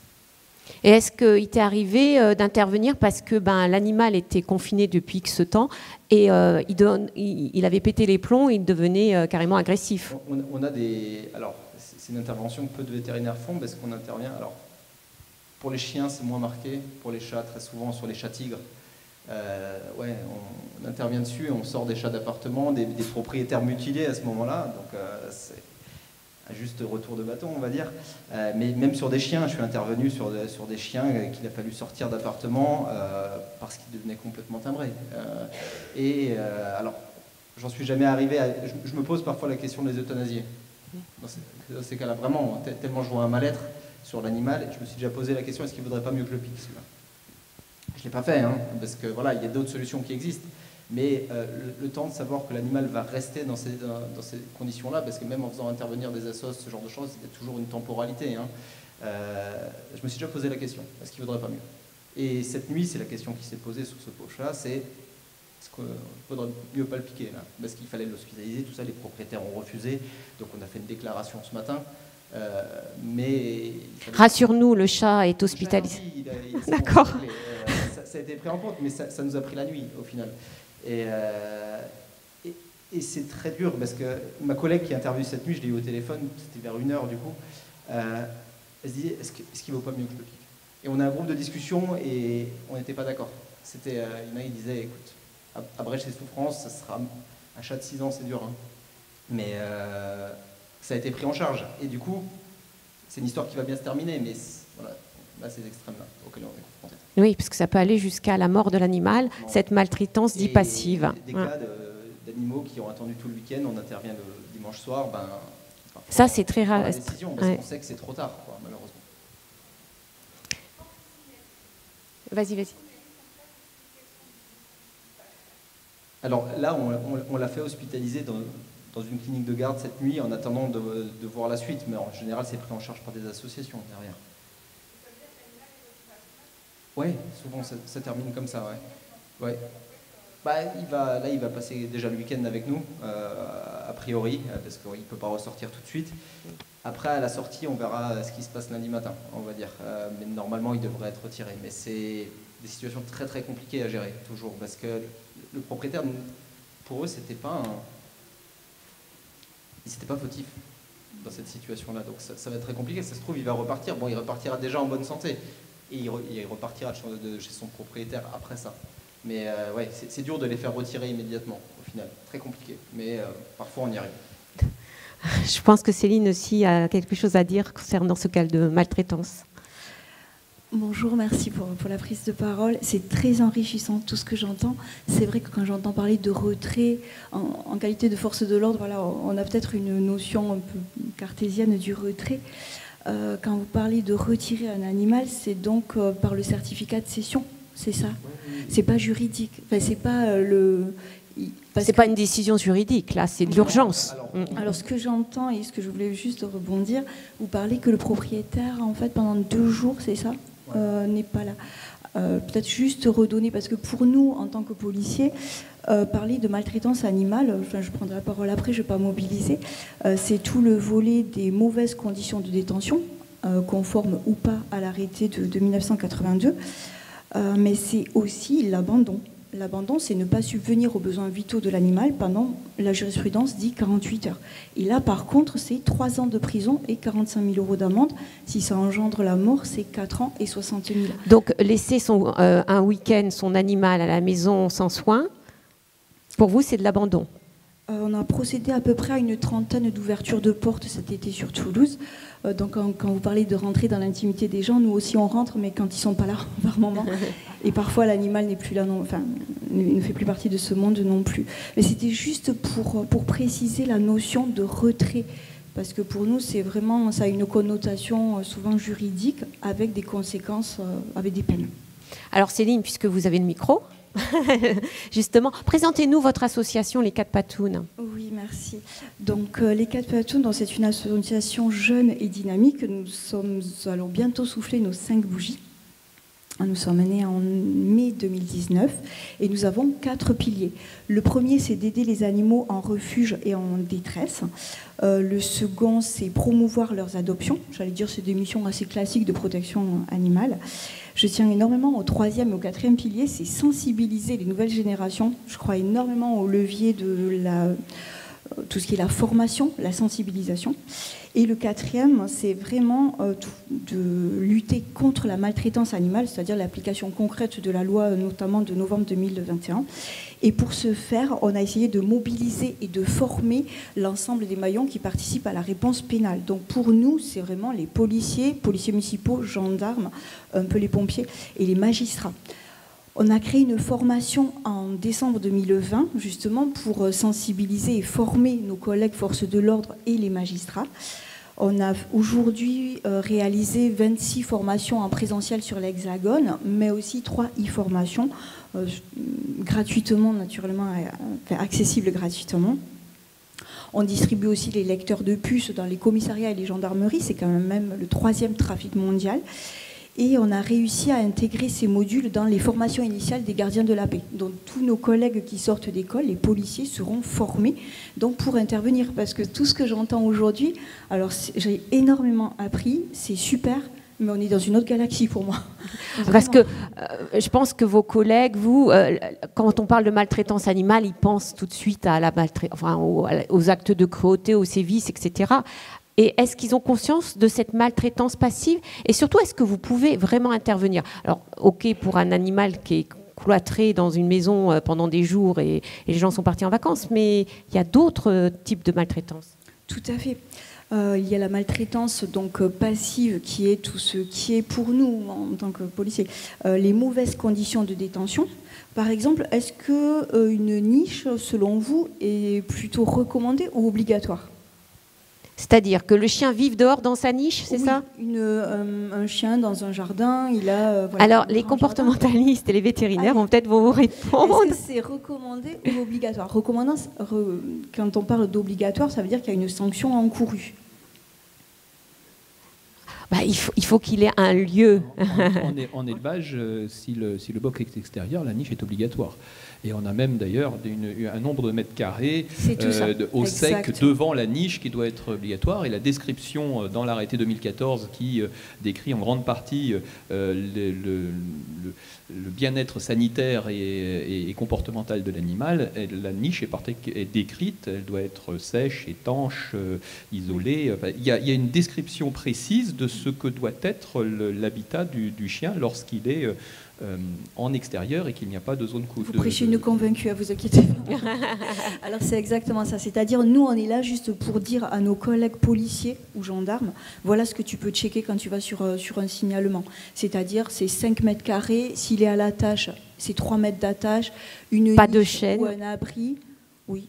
Et est-ce qu'il t'est arrivé d'intervenir parce que l'animal était confiné depuis X temps et il avait pété les plombs et il devenait carrément agressif? On a des... Alors, c'est une intervention que peu de vétérinaires font parce qu'on intervient... Alors, pour les chiens, c'est moins marqué. Pour les chats, très souvent, sur les chats tigres, on intervient dessus et on sort des chats d'appartement, des propriétaires mutilés à ce moment-là. Donc, c'est un juste retour de bâton, on va dire. Mais même sur des chiens, je suis intervenu sur des chiens qu'il a fallu sortir d'appartement parce qu'ils devenaient complètement timbrés. Alors, j'en suis jamais arrivé à... Je me pose parfois la question de les euthanasier. Dans ces cas-là, vraiment, tellement je vois un mal-être sur l'animal, je me suis déjà posé la question, est-ce qu'il ne vaudrait pas mieux que je le pique, celui-là? Je ne l'ai pas fait, parce que voilà, il y a d'autres solutions qui existent. Mais le temps de savoir que l'animal va rester dans ces conditions-là, parce que même en faisant intervenir des assos, ce genre de choses, il y a toujours une temporalité. Je me suis déjà posé la question, est-ce qu'il ne vaudrait pas mieux? Et cette nuit, c'est la question qui s'est posée sur ce pauvre chat, c'est est-ce qu'il ne faudrait mieux pas le piquer là? Parce qu'il fallait l'hospitaliser, tout ça, les propriétaires ont refusé, donc on a fait une déclaration ce matin. Mais rassure-nous, le chat est hospitalisé. D'accord. Ça a été pris en compte, mais ça nous a pris la nuit au final. Et c'est très dur parce que ma collègue qui a interviewé cette nuit, je l'ai eu au téléphone, c'était vers 1h du coup, elle se disait est-ce qu'il ne vaut pas mieux que je le pique? Et on a un groupe de discussion et on n'était pas d'accord. Il y en a qui disaient écoute, abrège ses souffrances, ça sera un chat de 6 ans, c'est dur. Mais ça a été pris en charge. Et du coup, c'est une histoire qui va bien se terminer, mais voilà, là, c'est extrême-là auquel on est confronté. Oui, parce que ça peut aller jusqu'à la mort de l'animal, cette maltraitance dite passive. Des cas d'animaux qui ont attendu tout le week-end, on intervient le dimanche soir, ça c'est très rare. La décision, parce qu'on sait que c'est trop tard, malheureusement. Vas-y. Alors là, on l'a fait hospitaliser dans une clinique de garde cette nuit en attendant de voir la suite, mais en général, c'est pris en charge par des associations derrière. Oui, souvent ça termine comme ça, ouais. Il va passer déjà le week-end avec nous, a priori, parce qu'il ne peut pas ressortir tout de suite. Après, à la sortie, on verra ce qui se passe lundi matin, on va dire. Mais normalement, il devrait être retiré. Mais c'est des situations très très compliquées à gérer, toujours, parce que le propriétaire pour eux, c'était pas fautif dans cette situation-là. Donc ça va être très compliqué. Ça se trouve, il va repartir. Bon, il repartira déjà en bonne santé. Et il repartira de chez son propriétaire après ça. Mais ouais, c'est dur de les faire retirer immédiatement, au final. Très compliqué. Mais parfois, on y arrive. Je pense que Céline aussi a quelque chose à dire concernant ce cas de maltraitance. Bonjour, merci pour la prise de parole. C'est très enrichissant tout ce que j'entends. C'est vrai que quand j'entends parler de retrait en qualité de force de l'ordre, voilà, on a peut-être une notion un peu cartésienne du retrait. Quand vous parlez de retirer un animal, c'est donc par le certificat de cession, c'est ça? C'est pas juridique. Enfin, c'est pas c'est pas une décision juridique, là, c'est de l'urgence. Alors, ce que j'entends et ce que je voulais juste rebondir, vous parlez que le propriétaire, en fait, pendant 2 jours, c'est ça, n'est pas là. Peut-être juste redonner, parce que pour nous, en tant que policiers, parler de maltraitance animale, enfin, je prendrai la parole après, je ne vais pas mobiliser, c'est tout le volet des mauvaises conditions de détention, conformes ou pas à l'arrêté de 1982, mais c'est aussi l'abandon. L'abandon, c'est ne pas subvenir aux besoins vitaux de l'animal pendant, la jurisprudence dit, 48 heures. Et là, par contre, c'est 3 ans de prison et 45 000 € d'amende. Si ça engendre la mort, c'est 4 ans et 60 000. Donc, laisser un week-end son animal à la maison sans soin, pour vous, c'est de l'abandon? On a procédé à peu près à une 30aine d'ouvertures de portes cet été sur Toulouse. Donc quand vous parlez de rentrer dans l'intimité des gens, nous aussi on rentre, mais quand ils ne sont pas là, par moment. Et parfois l'animal n'est plus là, enfin, ne fait plus partie de ce monde non plus. Mais c'était juste pour préciser la notion de retrait. Parce que pour nous, c'est vraiment, ça a une connotation souvent juridique avec des conséquences, avec des peines. Alors Céline, puisque vous avez le micro, justement, présentez-nous votre association Les 4 Patounes. Oui, merci. Donc Les 4 Patounes, c'est une association jeune et dynamique. Nous allons bientôt souffler nos 5 bougies. Nous sommes nés en mai 2019 et nous avons 4 piliers. Le premier, c'est d'aider les animaux en refuge et en détresse. Le second, c'est promouvoir leurs adoptions. J'allais dire, c'est des missions assez classiques de protection animale. Je tiens énormément au 3e et au 4e pilier, c'est sensibiliser les nouvelles générations. Je crois énormément au levier de tout ce qui est la formation, la sensibilisation. Et le 4e, c'est vraiment de lutter contre la maltraitance animale, c'est-à-dire l'application concrète de la loi, notamment de novembre 2021. Et pour ce faire, on a essayé de mobiliser et de former l'ensemble des maillons qui participent à la réponse pénale. Donc pour nous, c'est vraiment les policiers municipaux, gendarmes, un peu les pompiers et les magistrats. On a créé une formation en décembre 2020, justement, pour sensibiliser et former nos collègues forces de l'ordre et les magistrats. On a aujourd'hui réalisé 26 formations en présentiel sur l'Hexagone, mais aussi 3 e-formations, gratuitement, naturellement, accessibles gratuitement. On distribue aussi les lecteurs de puces dans les commissariats et les gendarmeries, c'est quand même le 3e trafic mondial. Et on a réussi à intégrer ces modules dans les formations initiales des gardiens de la paix. Donc tous nos collègues qui sortent d'école, les policiers, seront formés donc pour intervenir. Parce que tout ce que j'entends aujourd'hui, alors j'ai énormément appris, c'est super, mais on est dans une autre galaxie pour moi. Parce que je pense que vos collègues, vous, quand on parle de maltraitance animale, ils pensent tout de suite à la aux actes de cruauté, aux sévices, etc. Et est-ce qu'ils ont conscience de cette maltraitance passive? Et surtout, est-ce que vous pouvez vraiment intervenir? Alors, ok, pour un animal qui est cloîtré dans une maison pendant des jours et les gens sont partis en vacances, mais il y a d'autres types de maltraitance. Tout à fait. Il y a la maltraitance donc passive qui est tout ce qui est pour nous en tant que policiers les mauvaises conditions de détention. Par exemple, est-ce qu'une niche, selon vous, est plutôt recommandée ou obligatoire? C'est-à-dire que le chien vive dehors dans sa niche, c'est ça? Un chien dans un jardin, il a... voilà, alors, les comportementalistes et les vétérinaires vont peut-être vous répondre. Est-ce que c'est recommandé ou obligatoire? Quand on parle d'obligatoire, ça veut dire qu'il y a une sanction encourue. Il faut qu'il ait un lieu. En élevage, si le boc est extérieur, la niche est obligatoire. Et on a même d'ailleurs un nombre de mètres carrés au sec devant la niche qui doit être obligatoire. Et la description dans l'arrêté 2014 qui décrit en grande partie le bien-être sanitaire et comportemental de l'animal, la niche est décrite, elle doit être sèche, étanche, isolée. Il y a une description précise de ce que doit être l'habitat du chien lorsqu'il est en extérieur et qu'il n'y a pas de zone couverte. Vous prêchez une convaincue, à vous inquiéter. Alors c'est exactement ça. C'est-à-dire, nous, on est là juste pour dire à nos collègues policiers ou gendarmes, voilà ce que tu peux checker quand tu vas sur un signalement. C'est-à-dire, c'est 5 mètres carrés. S'il est à l'attache, c'est 3 mètres d'attache. Pas de chaîne. Ou un abri. Oui.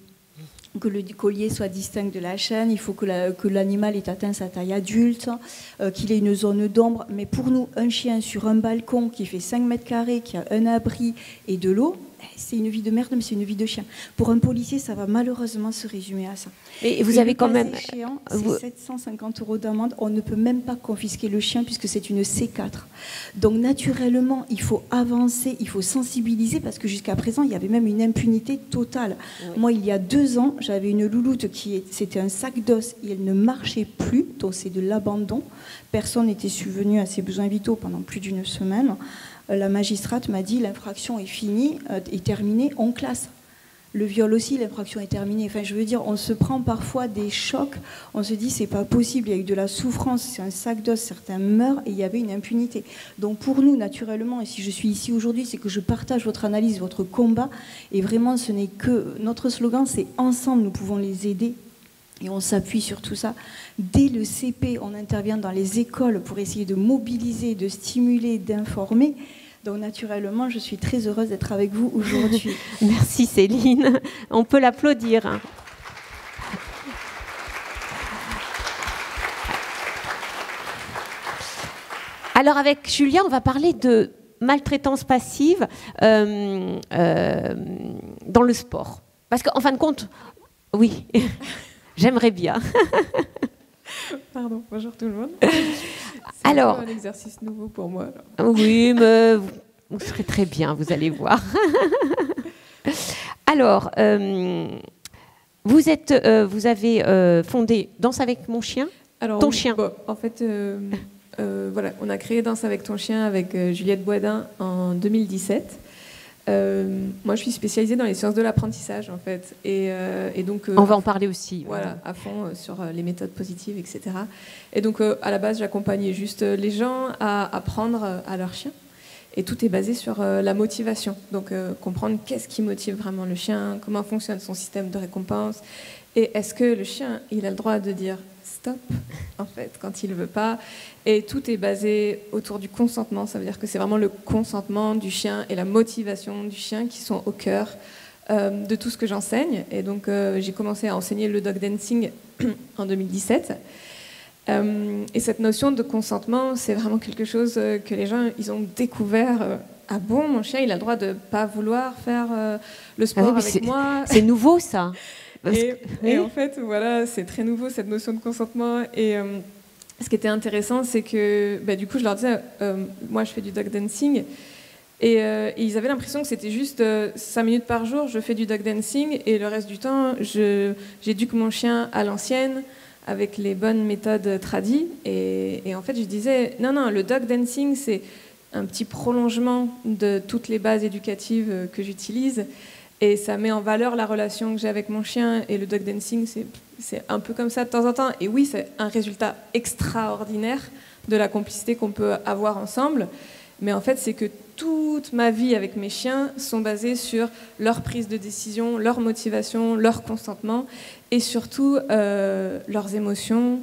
Que le collier soit distinct de la chaîne, il faut que l'animal ait atteint sa taille adulte, qu'il ait une zone d'ombre. Mais pour nous, un chien sur un balcon qui fait 5 mètres carrés, qui a un abri et de l'eau, c'est une vie de merde, mais c'est une vie de chien. Pour un policier, ça va malheureusement se résumer à ça. Et vous avez quand même... C'est 750 € d'amende. On ne peut même pas confisquer le chien puisque c'est une C4. Donc naturellement, il faut avancer, il faut sensibiliser parce que jusqu'à présent, il y avait même une impunité totale. Oui. Moi, il y a 2 ans, j'avais une louloute c'était un sac d'os et elle ne marchait plus, donc c'est de l'abandon. Personne n'était subvenu à ses besoins vitaux pendant plus d'1 semaine. La magistrate m'a dit l'infraction est finie, est terminée, on classe. Le viol aussi, l'infraction est terminée. Enfin, je veux dire, on se prend parfois des chocs, on se dit c'est pas possible, il y a eu de la souffrance, c'est un sac d'os, certains meurent et il y avait une impunité. Donc pour nous, naturellement, et si je suis ici aujourd'hui, c'est que je partage votre analyse, votre combat, et vraiment ce n'est que notre slogan, c'est ensemble nous pouvons les aider. Et on s'appuie sur tout ça. Dès le CP, on intervient dans les écoles pour essayer de mobiliser, de stimuler, d'informer. Donc naturellement, je suis très heureuse d'être avec vous aujourd'hui. Merci Céline. On peut l'applaudir. Alors avec Julia, on va parler de maltraitance passive dans le sport. Parce qu'en fin de compte, oui... J'aimerais bien. Pardon, bonjour tout le monde. C'est un exercice nouveau pour moi. Alors. Oui, mais vous serez très bien, vous allez voir. Alors, vous avez fondé Danse avec mon chien. Alors, ton chien. Bon, en fait, voilà, on a créé Danse avec ton chien avec Juliette Boisdin en 2017. Moi, je suis spécialisée dans les sciences de l'apprentissage, en fait. Et donc, on va en parler aussi. Voilà, à fond sur les méthodes positives, etc. Et donc, à la base, j'accompagnais juste les gens à apprendre à leur chien. Et tout est basé sur la motivation. Donc, comprendre qu'est-ce qui motive vraiment le chien, comment fonctionne son système de récompense. Et est-ce que le chien, il a le droit de dire stop, en fait, quand il ne veut pas. Et tout est basé autour du consentement. Ça veut dire que c'est vraiment le consentement du chien et la motivation du chien qui sont au cœur de tout ce que j'enseigne. Et donc, j'ai commencé à enseigner le dog dancing en 2017. Et cette notion de consentement, c'est vraiment quelque chose que les gens, ils ont découvert. Ah bon, mon chien, il a le droit de ne pas vouloir faire le sport avec moi. C'est nouveau, ça. Et en fait, voilà, c'est très nouveau, cette notion de consentement. Et ce qui était intéressant, c'est que du coup, je leur disais, moi, je fais du dog dancing. Et ils avaient l'impression que c'était juste 5 minutes par jour, je fais du dog dancing. Et le reste du temps, j'éduque mon chien à l'ancienne, avec les bonnes méthodes tradies. Et en fait, je disais, non, le dog dancing, c'est un petit prolongement de toutes les bases éducatives que j'utilise. Et ça met en valeur la relation que j'ai avec mon chien. Et le dog dancing, c'est un peu comme ça de temps en temps. Et oui, c'est un résultat extraordinaire de la complicité qu'on peut avoir ensemble. Mais en fait, c'est que toute ma vie avec mes chiens sont basées sur leur prise de décision, leur motivation, leur consentement et surtout leurs émotions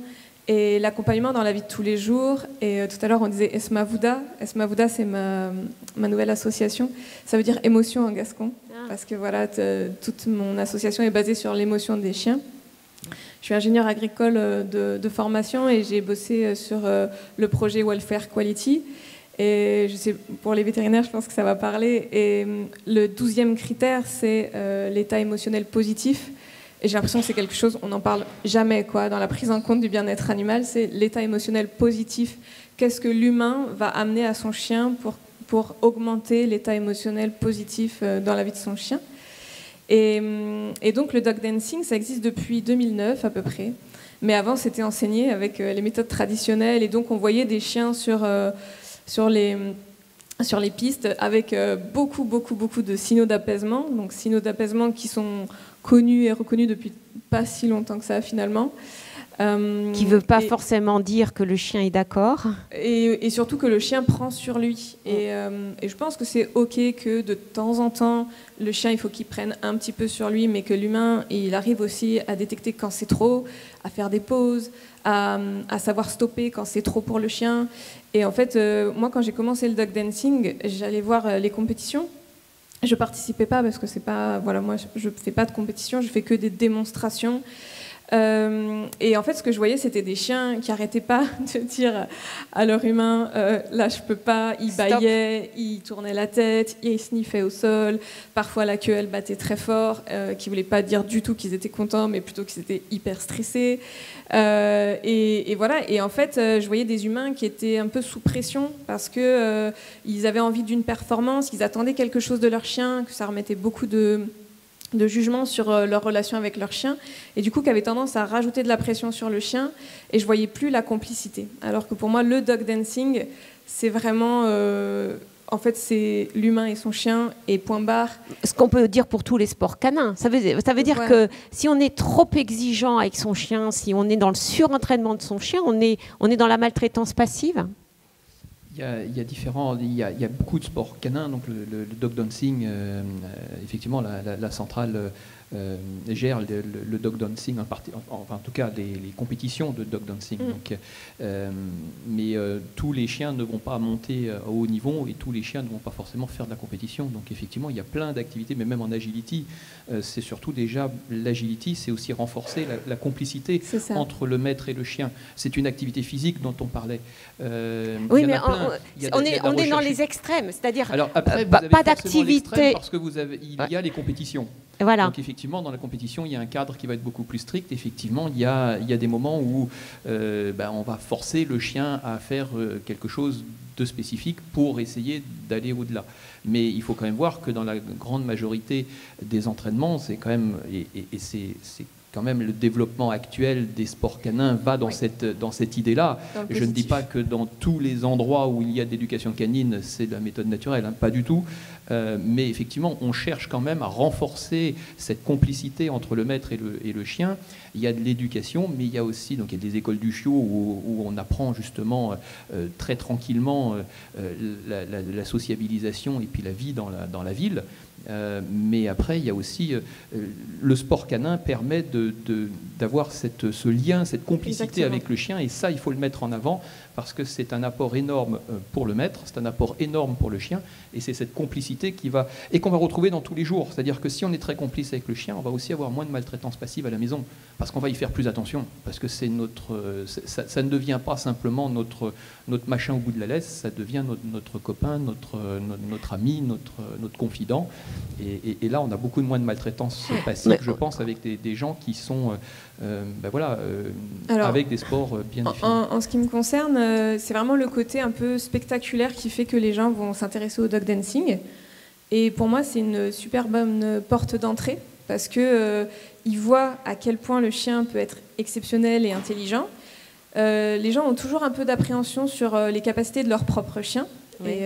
et l'accompagnement dans la vie de tous les jours. Et tout à l'heure, on disait Esmavouda. Esmavouda, c'est ma nouvelle association. Ça veut dire émotion en gascon. Parce que voilà, toute mon association est basée sur l'émotion des chiens. Je suis ingénieure agricole de formation et j'ai bossé sur le projet Welfare Quality. Et je sais, pour les vétérinaires, je pense que ça va parler. Et le 12e critère, c'est l'état émotionnel positif. Et j'ai l'impression que c'est quelque chose, on n'en parle jamais, quoi. Dans la prise en compte du bien-être animal, c'est l'état émotionnel positif. Qu'est-ce que l'humain va amener à son chien pour augmenter l'état émotionnel positif dans la vie de son chien. Et donc le dog dancing, ça existe depuis 2009 à peu près. Mais avant, c'était enseigné avec les méthodes traditionnelles. Et donc on voyait des chiens sur les pistes avec beaucoup de signaux d'apaisement. Donc signaux d'apaisement qui sont connus et reconnus depuis pas si longtemps que ça finalement. Qui ne veut pas forcément dire que le chien est d'accord. Et surtout que le chien prend sur lui. Et je pense que c'est OK que de temps en temps, le chien, il faut qu'il prenne un petit peu sur lui, mais que l'humain, il arrive aussi à détecter quand c'est trop, à faire des pauses, à savoir stopper quand c'est trop pour le chien. Et en fait, moi, quand j'ai commencé le dog dancing, j'allais voir les compétitions. Je participais pas parce que c'est pas... Voilà, moi, je fais pas de compétition, je fais que des démonstrations. Et en fait, ce que je voyais, c'était des chiens qui n'arrêtaient pas de dire à leur humain là, je peux pas. Ils bâillaient, ils tournaient la tête, ils sniffaient au sol. Parfois, la queue, elle battait très fort, qui voulait pas dire du tout qu'ils étaient contents, mais plutôt qu'ils étaient hyper stressés. Et voilà. Et en fait, je voyais des humains qui étaient un peu sous pression parce que ils avaient envie d'une performance, ils attendaient quelque chose de leur chien, que ça remettait beaucoup de jugement sur leur relation avec leur chien, et du coup qui avait tendance à rajouter de la pression sur le chien, et je voyais plus la complicité. Alors que pour moi, le dog dancing, c'est vraiment... en fait, c'est l'humain et son chien, et point barre. Ce qu'on peut dire pour tous les sports canins. Ça veut dire que si on est trop exigeant avec son chien, si on est dans le surentraînement de son chien, on est dans la maltraitance passive. Il y a beaucoup de sports canins, donc le dog dancing, effectivement, la centrale gère le dog dancing, en tout cas les compétitions de dog dancing. Donc, mais tous les chiens ne vont pas monter à haut niveau et tous les chiens ne vont pas forcément faire de la compétition. Donc effectivement, il y a plein d'activités, mais même en agility, c'est surtout déjà l'agility, c'est aussi renforcer la complicité entre le maître et le chien. C'est une activité physique dont on parlait. Oui, mais on est dans les extrêmes, c'est-à-dire pas d'activité. Parce que il y a les compétitions. Voilà. Donc effectivement, dans la compétition, il y a un cadre qui va être beaucoup plus strict. Effectivement, il y a des moments où on va forcer le chien à faire quelque chose de spécifique pour essayer d'aller au-delà. Mais il faut quand même voir que dans la grande majorité des entraînements, c'est quand même, et c'est quand même le développement actuel des sports canins va dans cette idée-là. Je ne dis pas que dans tous les endroits où il y a d'éducation canine, c'est de la méthode naturelle, hein, pas du tout. Mais effectivement, on cherche quand même à renforcer cette complicité entre le maître et le chien. Il y a de l'éducation, mais il y a aussi donc, il y a des écoles du chiot où on apprend justement très tranquillement la sociabilisation et puis la vie dans la ville. Mais après, il y a aussi le sport canin permet d'avoir ce lien, cette complicité avec le chien, et ça, il faut le mettre en avant parce que c'est un apport énorme pour le maître, c'est un apport énorme pour le chien, et c'est cette complicité qu'on va retrouver dans tous les jours. C'est-à-dire que si on est très complice avec le chien, on va aussi avoir moins de maltraitance passive à la maison parce qu'on va y faire plus attention, parce que ça ne devient pas simplement notre machin au bout de la laisse, ça devient notre copain, notre ami, notre confident. Et là, on a beaucoup moins de maltraitance passive, je pense, avec des gens qui sont avec des sports bien définis. En ce qui me concerne, c'est vraiment le côté un peu spectaculaire qui fait que les gens vont s'intéresser au dog dancing. Et pour moi, c'est une super bonne porte d'entrée parce qu'ils voient à quel point le chien peut être exceptionnel et intelligent. Les gens ont toujours un peu d'appréhension sur les capacités de leur propre chien. Oui.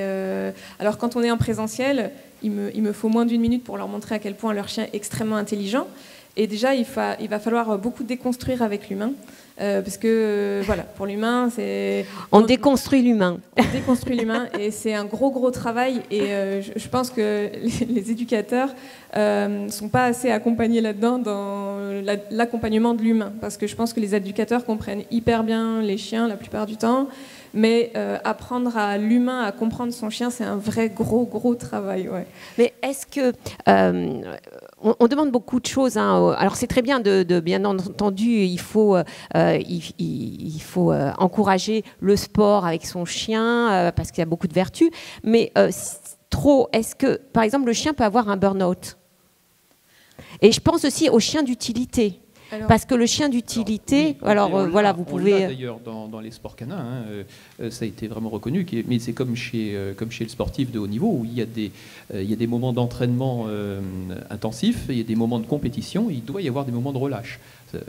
Alors quand on est en présentiel, il me faut moins d'1 minute pour leur montrer à quel point leur chien est extrêmement intelligent. Et déjà, il va falloir beaucoup déconstruire avec l'humain. Parce que, voilà, pour l'humain, c'est... On déconstruit l'humain. On déconstruit l'humain et c'est un gros travail. Et je pense que les éducateurs ne sont pas assez accompagnés là-dedans dans l'accompagnement de l'humain. Parce que je pense que les éducateurs comprennent hyper bien les chiens la plupart du temps. Mais apprendre à l'humain à comprendre son chien, c'est un vrai gros travail. Ouais. Mais est-ce que... on demande beaucoup de choses. Hein. Alors c'est très bien bien entendu, il faut encourager le sport avec son chien parce qu'il y a beaucoup de vertus. Mais trop, est-ce que, par exemple, le chien peut avoir un burn-out ? Et je pense aussi aux chiens d'utilité. Parce que le chien d'utilité, voilà, vous pouvez... D'ailleurs, dans les sports canins, ça a été vraiment reconnu, mais c'est comme chez le sportif de haut niveau, où il y a des moments d'entraînement intensifs, il y a des moments de compétition, il doit y avoir des moments de relâche.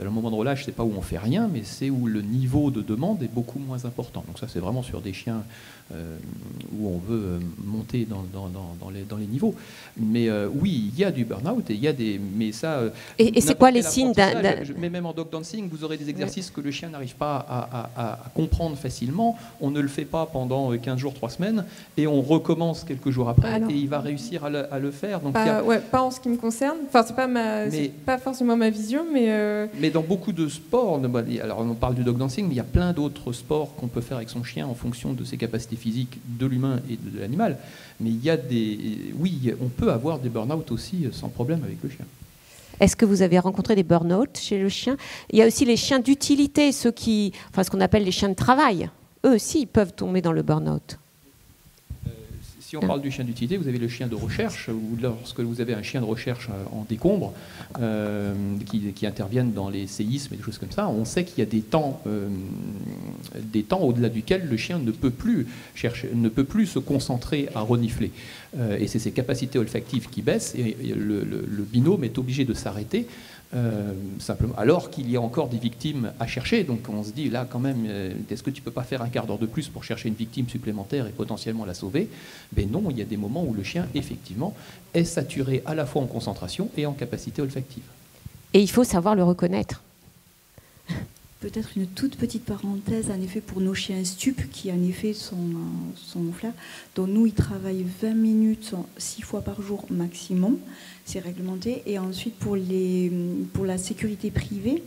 Le moment de relâche, c'est pas où on fait rien, mais c'est où le niveau de demande est beaucoup moins important. Donc ça, c'est vraiment sur des chiens où on veut monter dans les niveaux. Mais oui, il y a du burn-out et il y a des... Mais ça, et c'est quoi les signes Mais même en dog dancing, vous aurez des exercices que le chien n'arrive pas à comprendre facilement. On ne le fait pas pendant 15 jours, 3 semaines, et on recommence quelques jours après, et il va réussir à le faire. Donc, pas en ce qui me concerne. Enfin, c'est pas forcément ma vision, mais... Mais dans beaucoup de sports, alors on parle du dog dancing, mais il y a plein d'autres sports qu'on peut faire avec son chien en fonction de ses capacités physiques de l'humain et de l'animal. Mais il y a oui, on peut avoir des burn-out aussi sans problème avec le chien. Est-ce que vous avez rencontré des burn-out chez le chien? Il y a aussi les chiens d'utilité, ce qu'on appelle les chiens de travail. Eux aussi, ils peuvent tomber dans le burn-out. Si on parle du chien d'utilité, vous avez le chien de recherche, ou lorsque vous avez un chien de recherche en décombre qui interviennent dans les séismes et des choses comme ça, on sait qu'il y a des temps au-delà duquel le chien ne peut plus se concentrer à renifler. Et c'est ses capacités olfactives qui baissent, et le binôme est obligé de s'arrêter. Simplement, alors qu'il y a encore des victimes à chercher. Donc on se dit là quand même, est-ce que tu peux pas faire un quart d'heure de plus pour chercher une victime supplémentaire et potentiellement la sauver? Ben non, il y a des moments où le chien effectivement est saturé à la fois en concentration et en capacité olfactive. Et il faut savoir le reconnaître. Peut-être une toute petite parenthèse, en effet, pour nos chiens stupes, qui en effet sont fleurs, dont nous, ils travaillent 20 minutes, 6 fois par jour maximum, c'est réglementé. Et ensuite, pour la sécurité privée,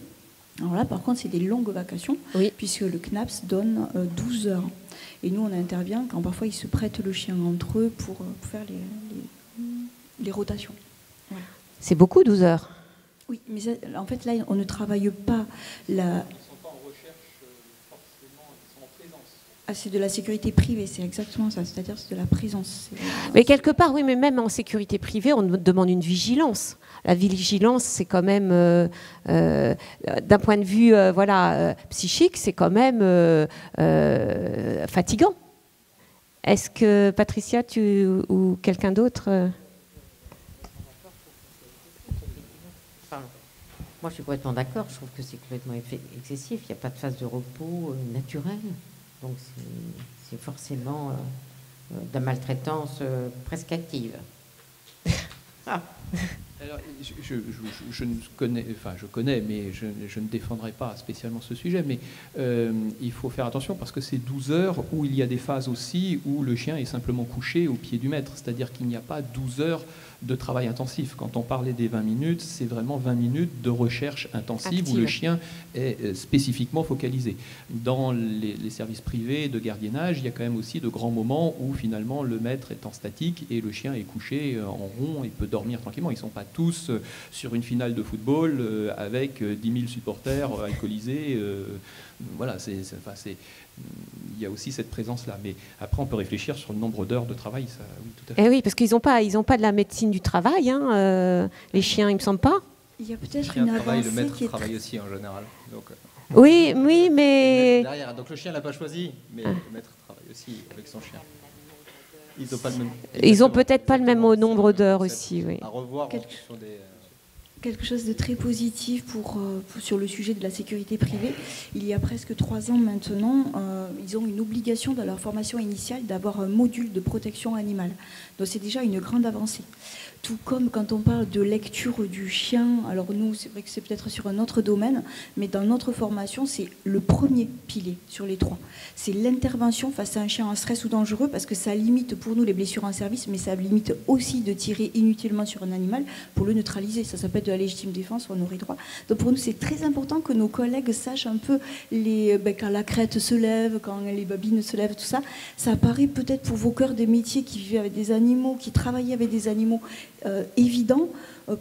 alors là, par contre, c'est des longues vacations, oui, puisque le CNAPS donne 12 heures. Et nous, on intervient quand parfois ils se prêtent le chien entre eux pour faire les rotations. Voilà. C'est beaucoup, 12 heures. Oui, mais ça, en fait, là, on ne travaille pas la... Ah, c'est de la sécurité privée, c'est exactement ça, c'est-à-dire c'est de la présence. Mais quelque part, oui, mais même en sécurité privée, on demande une vigilance. La vigilance, c'est quand même, d'un point de vue psychique, c'est quand même fatigant. Est-ce que Patricia, ou quelqu'un d'autre Moi, je suis complètement d'accord. Je trouve que c'est complètement excessif. Il n'y a pas de phase de repos naturelle. Donc, c'est forcément de la maltraitance presque active. Ah. Alors, je connais, mais je ne défendrai pas spécialement ce sujet, mais il faut faire attention parce que c'est 12 heures où il y a des phases aussi où le chien est simplement couché au pied du maître, c'est-à-dire qu'il n'y a pas 12 heures de travail intensif. Quand on parlait des 20 minutes, c'est vraiment 20 minutes de recherche intensive active, où le chien est spécifiquement focalisé. Dans les services privés de gardiennage, il y a quand même aussi de grands moments où finalement le maître est en statique et le chien est couché en rond et peut dormir tranquillement. Ils ne sont pas tous sur une finale de football avec 10 000 supporters alcoolisés. Voilà, il y a aussi cette présence-là. Mais après, on peut réfléchir sur le nombre d'heures de travail. Ça, oui, tout à fait. Eh oui, parce qu'ils n'ont pas de la médecine du travail, les chiens, il ne me semble pas. Il y a peut-être une avancée le maître travaille aussi en général. Donc, oui, mais... Derrière. Donc le chien ne l'a pas choisi, mais le maître travaille aussi avec son chien. Ils n'ont peut-être pas le même nombre d'heures aussi. Oui. À revoir sur des... Quelque chose de très positif sur le sujet de la sécurité privée. Il y a presque 3 ans maintenant, ils ont une obligation dans leur formation initiale d'avoir un module de protection animale. Donc c'est déjà une grande avancée. Tout comme quand on parle de lecture du chien, alors nous, c'est vrai que c'est peut-être sur un autre domaine, mais dans notre formation, c'est le premier pilier sur les 3. C'est l'intervention face à un chien en stress ou dangereux, parce que ça limite pour nous les blessures en service, mais ça limite aussi de tirer inutilement sur un animal pour le neutraliser. Ça s'appelle de la légitime défense, on aurait droit. Donc pour nous, c'est très important que nos collègues sachent un peu quand la crête se lève, quand les babines se lèvent, tout ça. Ça apparaît peut-être pour vos cœurs des métiers qui vivent avec des animaux, qui travaillent avec des animaux évident.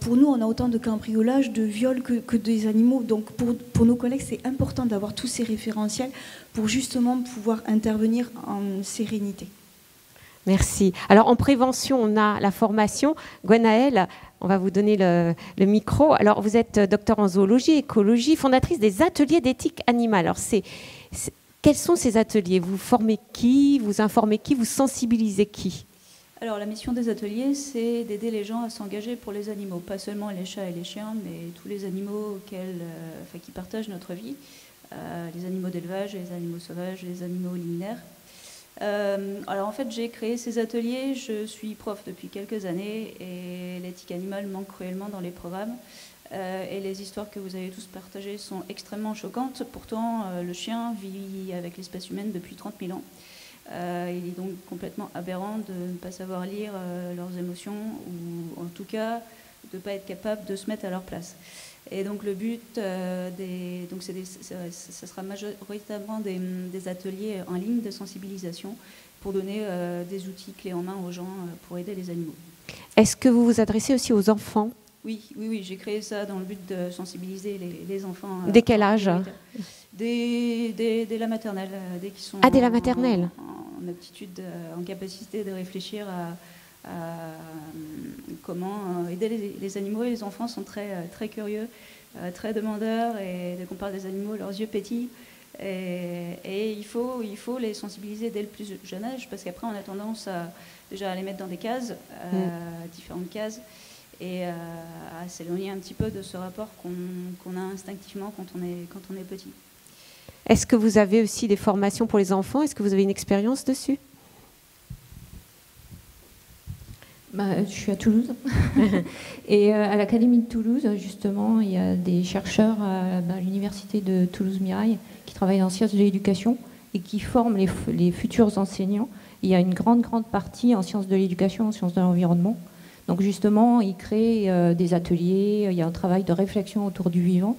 Pour nous, on a autant de cambriolages, de viols que des animaux. Donc pour nos collègues, c'est important d'avoir tous ces référentiels pour justement pouvoir intervenir en sérénité. Merci. Alors, en prévention, on a la formation. Gwenaëlle, on va vous donner le micro. Alors, vous êtes docteur en zoologie, écologie, fondatrice des ateliers d'éthique animale. Alors, quels sont ces ateliers? Vous formez qui? Vous informez qui? Vous sensibilisez qui? Alors, la mission des ateliers, c'est d'aider les gens à s'engager pour les animaux. Pas seulement les chats et les chiens, mais tous les animaux qui partagent notre vie. Les animaux d'élevage, les animaux sauvages, les animaux liminaires. Alors en fait, j'ai créé ces ateliers, je suis prof depuis quelques années et l'éthique animale manque cruellement dans les programmes. Et les histoires que vous avez tous partagées sont extrêmement choquantes. Pourtant, le chien vit avec l'espèce humaine depuis 30 000 ans. Il est donc complètement aberrant de ne pas savoir lire leurs émotions ou en tout cas de ne pas être capable de se mettre à leur place. Et donc le but, ce sera majoritairement des ateliers en ligne de sensibilisation pour donner des outils clés en main aux gens pour aider les animaux. Est-ce que vous vous adressez aussi aux enfants? Oui, j'ai créé ça dans le but de sensibiliser les enfants. Dès quel âge? Dès la maternelle, dès qu'ils sont dès la maternelle. en aptitude, en capacité de réfléchir à comment aider les animaux. Et les enfants sont très curieux, très demandeurs, et dès qu'on parle des animaux, leurs yeux pétillent. Et il faut les sensibiliser dès le plus jeune âge, parce qu'après on a tendance déjà à les mettre dans des cases, différentes cases, et à s'éloigner un petit peu de ce rapport qu'on a instinctivement quand on est petit. Est-ce que vous avez aussi des formations pour les enfants? Est-ce que vous avez une expérience dessus? Je suis à Toulouse. Et à l'Académie de Toulouse, justement, il y a des chercheurs à l'Université de Toulouse-Mirail qui travaillent en sciences de l'éducation et qui forment les futurs enseignants. Il y a une grande partie en sciences de l'éducation, en sciences de l'environnement. Donc justement, ils créent des ateliers, il y a un travail de réflexion autour du vivant.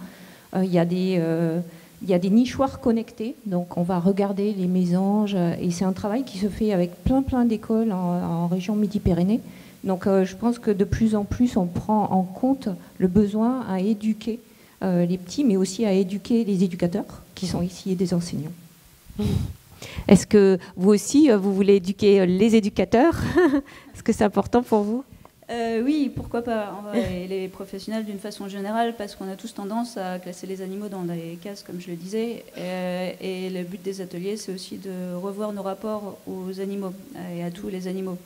Il y a des nichoirs connectés, donc on va regarder les mésanges, et c'est un travail qui se fait avec plein d'écoles en région Midi-Pyrénées. Donc je pense que de plus en plus on prend en compte le besoin à éduquer les petits, mais aussi à éduquer les éducateurs qui sont ici et des enseignants. Est-ce que vous aussi, vous voulez éduquer les éducateurs? Est-ce que c'est important pour vous? Oui, pourquoi pas. Et les professionnels d'une façon générale, parce qu'on a tous tendance à classer les animaux dans des cases, comme je le disais. Et le but des ateliers, c'est aussi de revoir nos rapports aux animaux et à tous les animaux.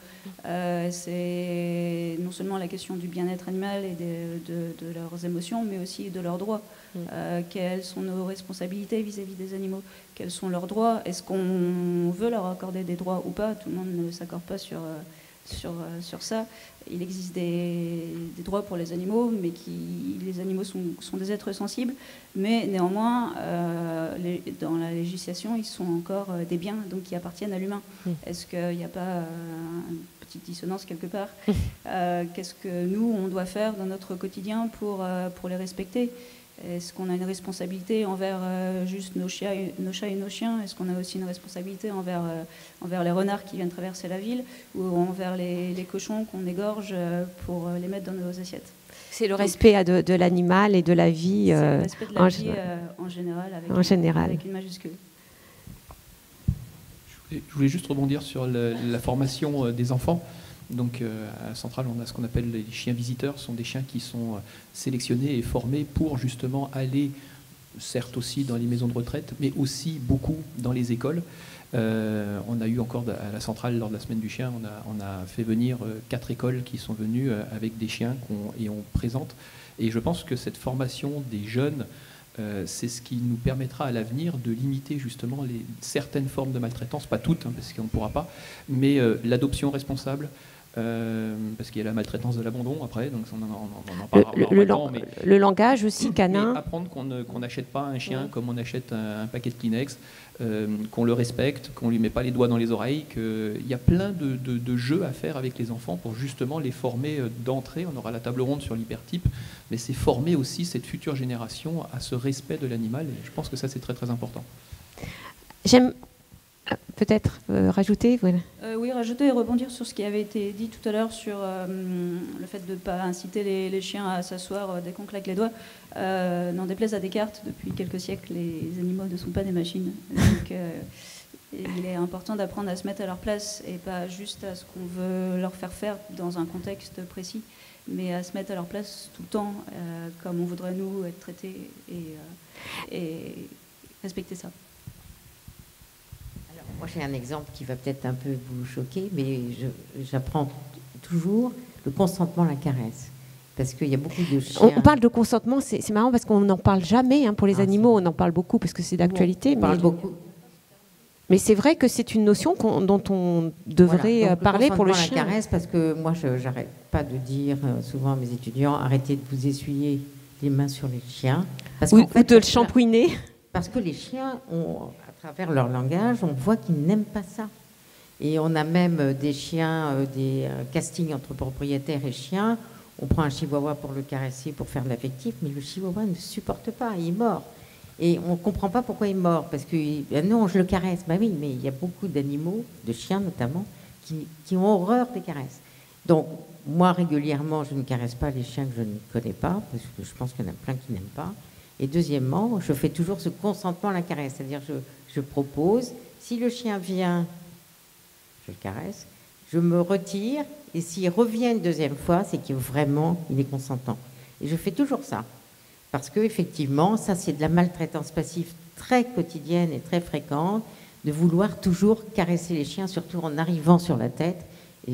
C'est non seulement la question du bien-être animal et de leurs émotions, mais aussi de leurs droits. Quelles sont nos responsabilités vis-à-vis des animaux? Quels sont leurs droits? Est-ce qu'on veut leur accorder des droits ou pas? Tout le monde ne s'accorde pas sur ça. Il existe des droits pour les animaux, mais les animaux sont des êtres sensibles, mais néanmoins, dans la législation, ils sont encore des biens, donc qui appartiennent à l'humain. Est-ce qu'il n'y a pas une petite dissonance quelque part? Qu'est-ce que nous, on doit faire dans notre quotidien pour les respecter? Est-ce qu'on a une responsabilité envers juste nos chats et nos chiens? Est-ce qu'on a aussi une responsabilité envers les renards qui viennent traverser la ville, ou envers les cochons qu'on égorge pour les mettre dans nos assiettes? C'est le respect de l'animal et de la vie, c'est le respect de la vie en général, avec une majuscule. Je voulais juste rebondir sur la formation des enfants. Donc à la centrale, on a ce qu'on appelle les chiens visiteurs. Ce sont des chiens qui sont sélectionnés et formés pour justement aller, certes aussi dans les maisons de retraite, mais aussi beaucoup dans les écoles. On a eu encore à la centrale, lors de la semaine du chien, on a fait venir 4 écoles qui sont venues avec des chiens et on présente. Et je pense que cette formation des jeunes, c'est ce qui nous permettra à l'avenir de limiter justement certaines formes de maltraitance, pas toutes, hein, parce qu'on ne pourra pas, mais l'adoption responsable, parce qu'il y a la maltraitance de l'abandon après, donc on en parlera. Le langage aussi canin. Mais apprendre qu'on n'achète pas un chien comme on achète un paquet de Kleenex, qu'on le respecte, qu'on lui met pas les doigts dans les oreilles, qu'il y a plein de jeux à faire avec les enfants pour justement les former d'entrée. On aura la table ronde sur l'hypertype, mais c'est former aussi cette future génération à ce respect de l'animal, et je pense que ça c'est très très important. J'aime peut-être rajouter, voilà. Oui, rajouter et rebondir sur ce qui avait été dit tout à l'heure sur le fait de ne pas inciter les chiens à s'asseoir dès qu'on claque les doigts. N'en déplaise à Descartes, depuis quelques siècles, les animaux ne sont pas des machines. Donc, Et il est important d'apprendre à se mettre à leur place et pas juste à ce qu'on veut leur faire faire dans un contexte précis, mais à se mettre à leur place tout le temps, comme on voudrait nous être traités et respecter ça. Alors, moi j'ai un exemple qui va peut-être un peu vous choquer, mais j'apprends toujours le consentement à la caresse. Parce qu'il y a beaucoup de chiens... On parle de consentement, c'est marrant parce qu'on n'en parle jamais. Pour les animaux, on en parle beaucoup parce que c'est d'actualité. On parle beaucoup. Mais c'est vrai que c'est une notion dont on devrait parler pour le chien. La caresse, parce que moi, je n'arrête pas de dire souvent à mes étudiants, arrêtez de vous essuyer les mains sur les chiens. Parce ou de le shampouiner. Parce que les chiens, à travers leur langage, on voit qu'ils n'aiment pas ça. Et on a même des chiens, des castings entre propriétaires et chiens. On prend un chihuahua pour le caresser, pour faire de l'affectif, mais le chihuahua ne supporte pas, il mord. Et on ne comprend pas pourquoi il mord, parce que non, je le caresse. Ben oui, mais il y a beaucoup d'animaux, de chiens notamment, qui ont horreur des caresses. Donc, moi, régulièrement, je ne caresse pas les chiens que je ne connais pas, parce que je pense qu'il y en a plein qui n'aiment pas. Et deuxièmement, je fais toujours ce consentement à la caresse, c'est-à-dire je propose, si le chien vient, je le caresse, je me retire, et s'il revient une deuxième fois, c'est qu'il vraiment, il est consentant. Et je fais toujours ça. Parce qu'effectivement, ça c'est de la maltraitance passive très quotidienne et très fréquente, de vouloir toujours caresser les chiens, surtout en arrivant sur la tête. Et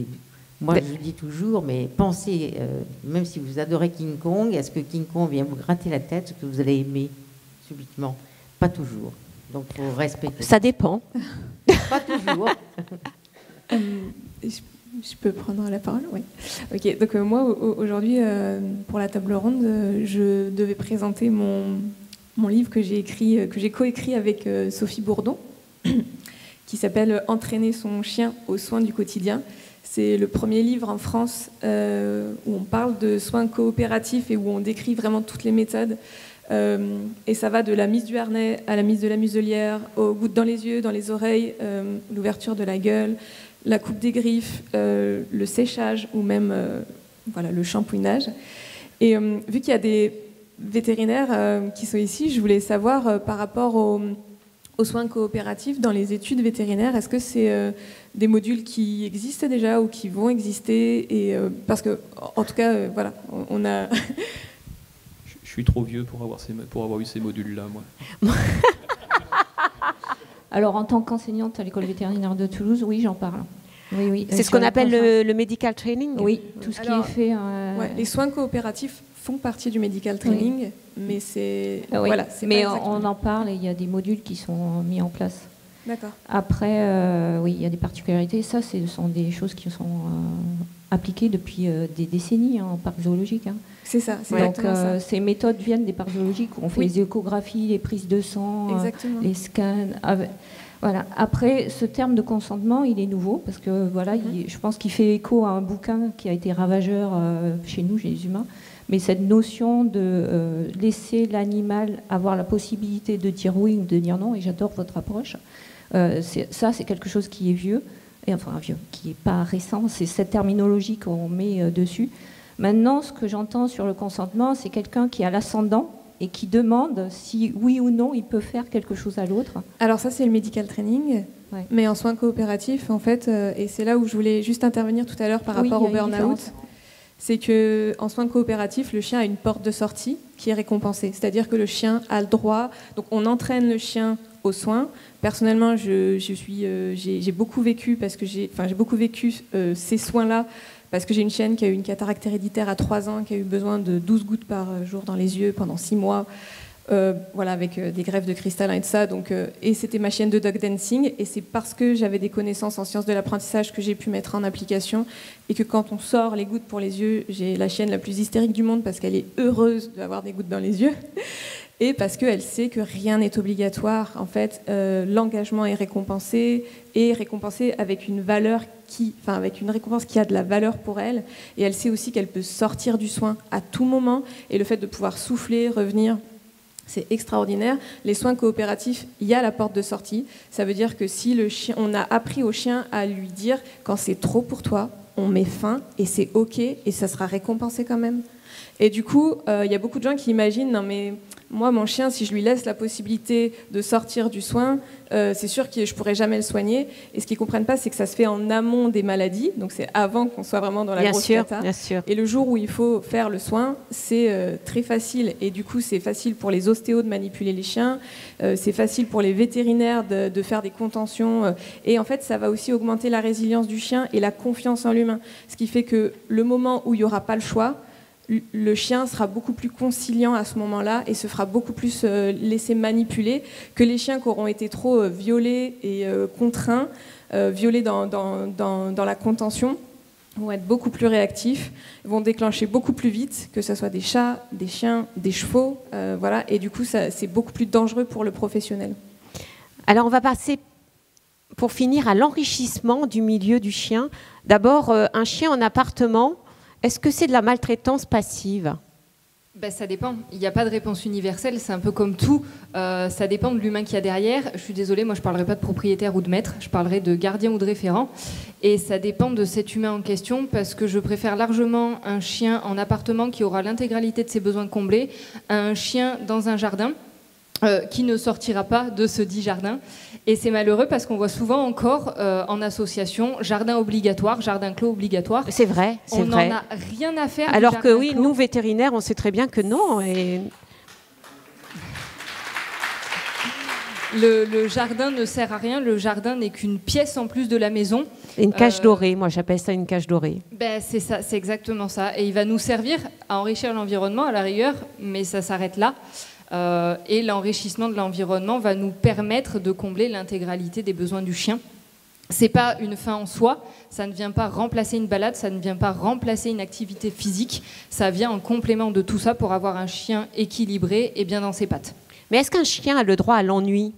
moi je dis toujours, mais pensez, même si vous adorez King Kong, est-ce que King Kong vient vous gratter la tête, ce que vous allez aimer subitement? Pas toujours. Donc il faut respecter. Ça dépend. Pas toujours. Je peux prendre la parole? Oui. Ok, donc moi, aujourd'hui, pour la table ronde, je devais présenter mon livre que j'ai coécrit avec Sophie Bourdon, qui s'appelle « Entraîner son chien aux soins du quotidien ». C'est le premier livre en France où on parle de soins coopératifs et où on décrit vraiment toutes les méthodes. Et ça va de la mise du harnais à la mise de la muselière, aux gouttes dans les yeux, dans les oreilles, l'ouverture de la gueule, la coupe des griffes, le séchage ou même le shampouinage. Et vu qu'il y a des vétérinaires qui sont ici, je voulais savoir par rapport aux soins coopératifs dans les études vétérinaires, est-ce que c'est des modules qui existent déjà ou qui vont exister? Et, parce que, en tout cas, on a... Je suis trop vieux pour avoir eu ces modules-là, moi. Alors, en tant qu'enseignante à l'école vétérinaire de Toulouse, oui, j'en parle. Oui. C'est ce qu'on appelle le medical training? Oui, tout ce qui est fait... les soins coopératifs font partie du medical training, mais c'est... Oui. Mais on en parle et il y a des modules qui sont mis en place. D'accord. Après, oui, il y a des particularités. Ça, ce sont des choses qui sont appliquées depuis des décennies en parc zoologique. C'est ça, c'est donc ces méthodes viennent des parcs zoologiques où on fait les échographies, les prises de sang, les scans. Voilà. Après, ce terme de consentement, il est nouveau parce que je pense qu'il fait écho à un bouquin qui a été ravageur chez nous, chez les humains. Mais cette notion de laisser l'animal avoir la possibilité de dire oui ou de dire non, et j'adore votre approche, c'est quelque chose qui est vieux, qui n'est pas récent, c'est cette terminologie qu'on met dessus. Maintenant, ce que j'entends sur le consentement, c'est quelqu'un qui a l'ascendant et qui demande si oui ou non il peut faire quelque chose à l'autre. Alors ça, c'est le medical training, mais en soins coopératifs, en fait, et c'est là où je voulais juste intervenir tout à l'heure par rapport au burn-out, c'est qu'en soins coopératifs, le chien a une porte de sortie qui est récompensée. C'est-à-dire que le chien a le droit, donc on entraîne le chien aux soins. Personnellement, j'ai beaucoup vécu ces soins-là, parce que j'ai une chienne qui a eu une cataracte héréditaire à 3 ans, qui a eu besoin de 12 gouttes par jour dans les yeux pendant 6 mois, avec des greffes de cristallin et tout ça. Donc, et c'était ma chienne de dog dancing, et c'est parce que j'avais des connaissances en sciences de l'apprentissage que j'ai pu mettre en application, et que quand on sort les gouttes pour les yeux, j'ai la chienne la plus hystérique du monde parce qu'elle est heureuse d'avoir des gouttes dans les yeux. Et parce qu'elle sait que rien n'est obligatoire. En fait, l'engagement est récompensé, et récompensé avec une valeur avec une récompense qui a de la valeur pour elle. Et elle sait aussi qu'elle peut sortir du soin à tout moment. Et le fait de pouvoir souffler, revenir, c'est extraordinaire. Les soins coopératifs, il y a la porte de sortie. Ça veut dire que si le chien, on a appris au chien à lui dire quand c'est trop pour toi, on met fin et c'est ok et ça sera récompensé quand même. Et du coup, il y a beaucoup de gens qui imaginent non mais Moi, mon chien, si je lui laisse la possibilité de sortir du soin, c'est sûr que je pourrais jamais le soigner. Et ce qu'ils comprennent pas, c'est que ça se fait en amont des maladies, donc c'est avant qu'on soit vraiment dans la grosse cata. Bien sûr. Et le jour où il faut faire le soin, c'est très facile. Et du coup, c'est facile pour les ostéos de manipuler les chiens, c'est facile pour les vétérinaires de faire des contentions. Et en fait, ça va aussi augmenter la résilience du chien et la confiance en l'humain. Ce qui fait que le moment où il n'y aura pas le choix, le chien sera beaucoup plus conciliant à ce moment-là et se fera beaucoup plus laisser manipuler que les chiens qui auront été trop violés et contraints, violés dans la contention, vont être beaucoup plus réactifs, vont déclencher beaucoup plus vite, que ce soit des chats, des chiens, des chevaux, voilà. Et du coup, c'est beaucoup plus dangereux pour le professionnel. Alors, on va passer, pour finir, à l'enrichissement du milieu du chien. D'abord, un chien en appartement, est-ce que c'est de la maltraitance passive ? Ben, ça dépend. Il n'y a pas de réponse universelle. C'est un peu comme tout. Ça dépend de l'humain qu'il y a derrière. Je suis désolée, moi je ne parlerai pas de propriétaire ou de maître. Je parlerai de gardien ou de référent. Et ça dépend de cet humain en question parce que je préfère largement un chien en appartement qui aura l'intégralité de ses besoins comblés à un chien dans un jardin qui ne sortira pas de ce dit jardin. Et c'est malheureux parce qu'on voit souvent encore en association jardin obligatoire, jardin clos obligatoire. C'est vrai, c'est vrai. On n'en a rien à faire. Alors que oui, nous vétérinaires, on sait très bien que non. Et... Le jardin ne sert à rien, le jardin n'est qu'une pièce en plus de la maison. Une cage dorée, moi j'appelle ça une cage dorée. Ben, c'est ça, c'est exactement ça. Et il va nous servir à enrichir l'environnement à la rigueur, mais ça s'arrête là. Et l'enrichissement de l'environnement va nous permettre de combler l'intégralité des besoins du chien. C'est pas une fin en soi, ça ne vient pas remplacer une balade, ça ne vient pas remplacer une activité physique, ça vient en complément de tout ça pour avoir un chien équilibré et bien dans ses pattes. Mais est-ce qu'un chien a le droit à l'ennui ?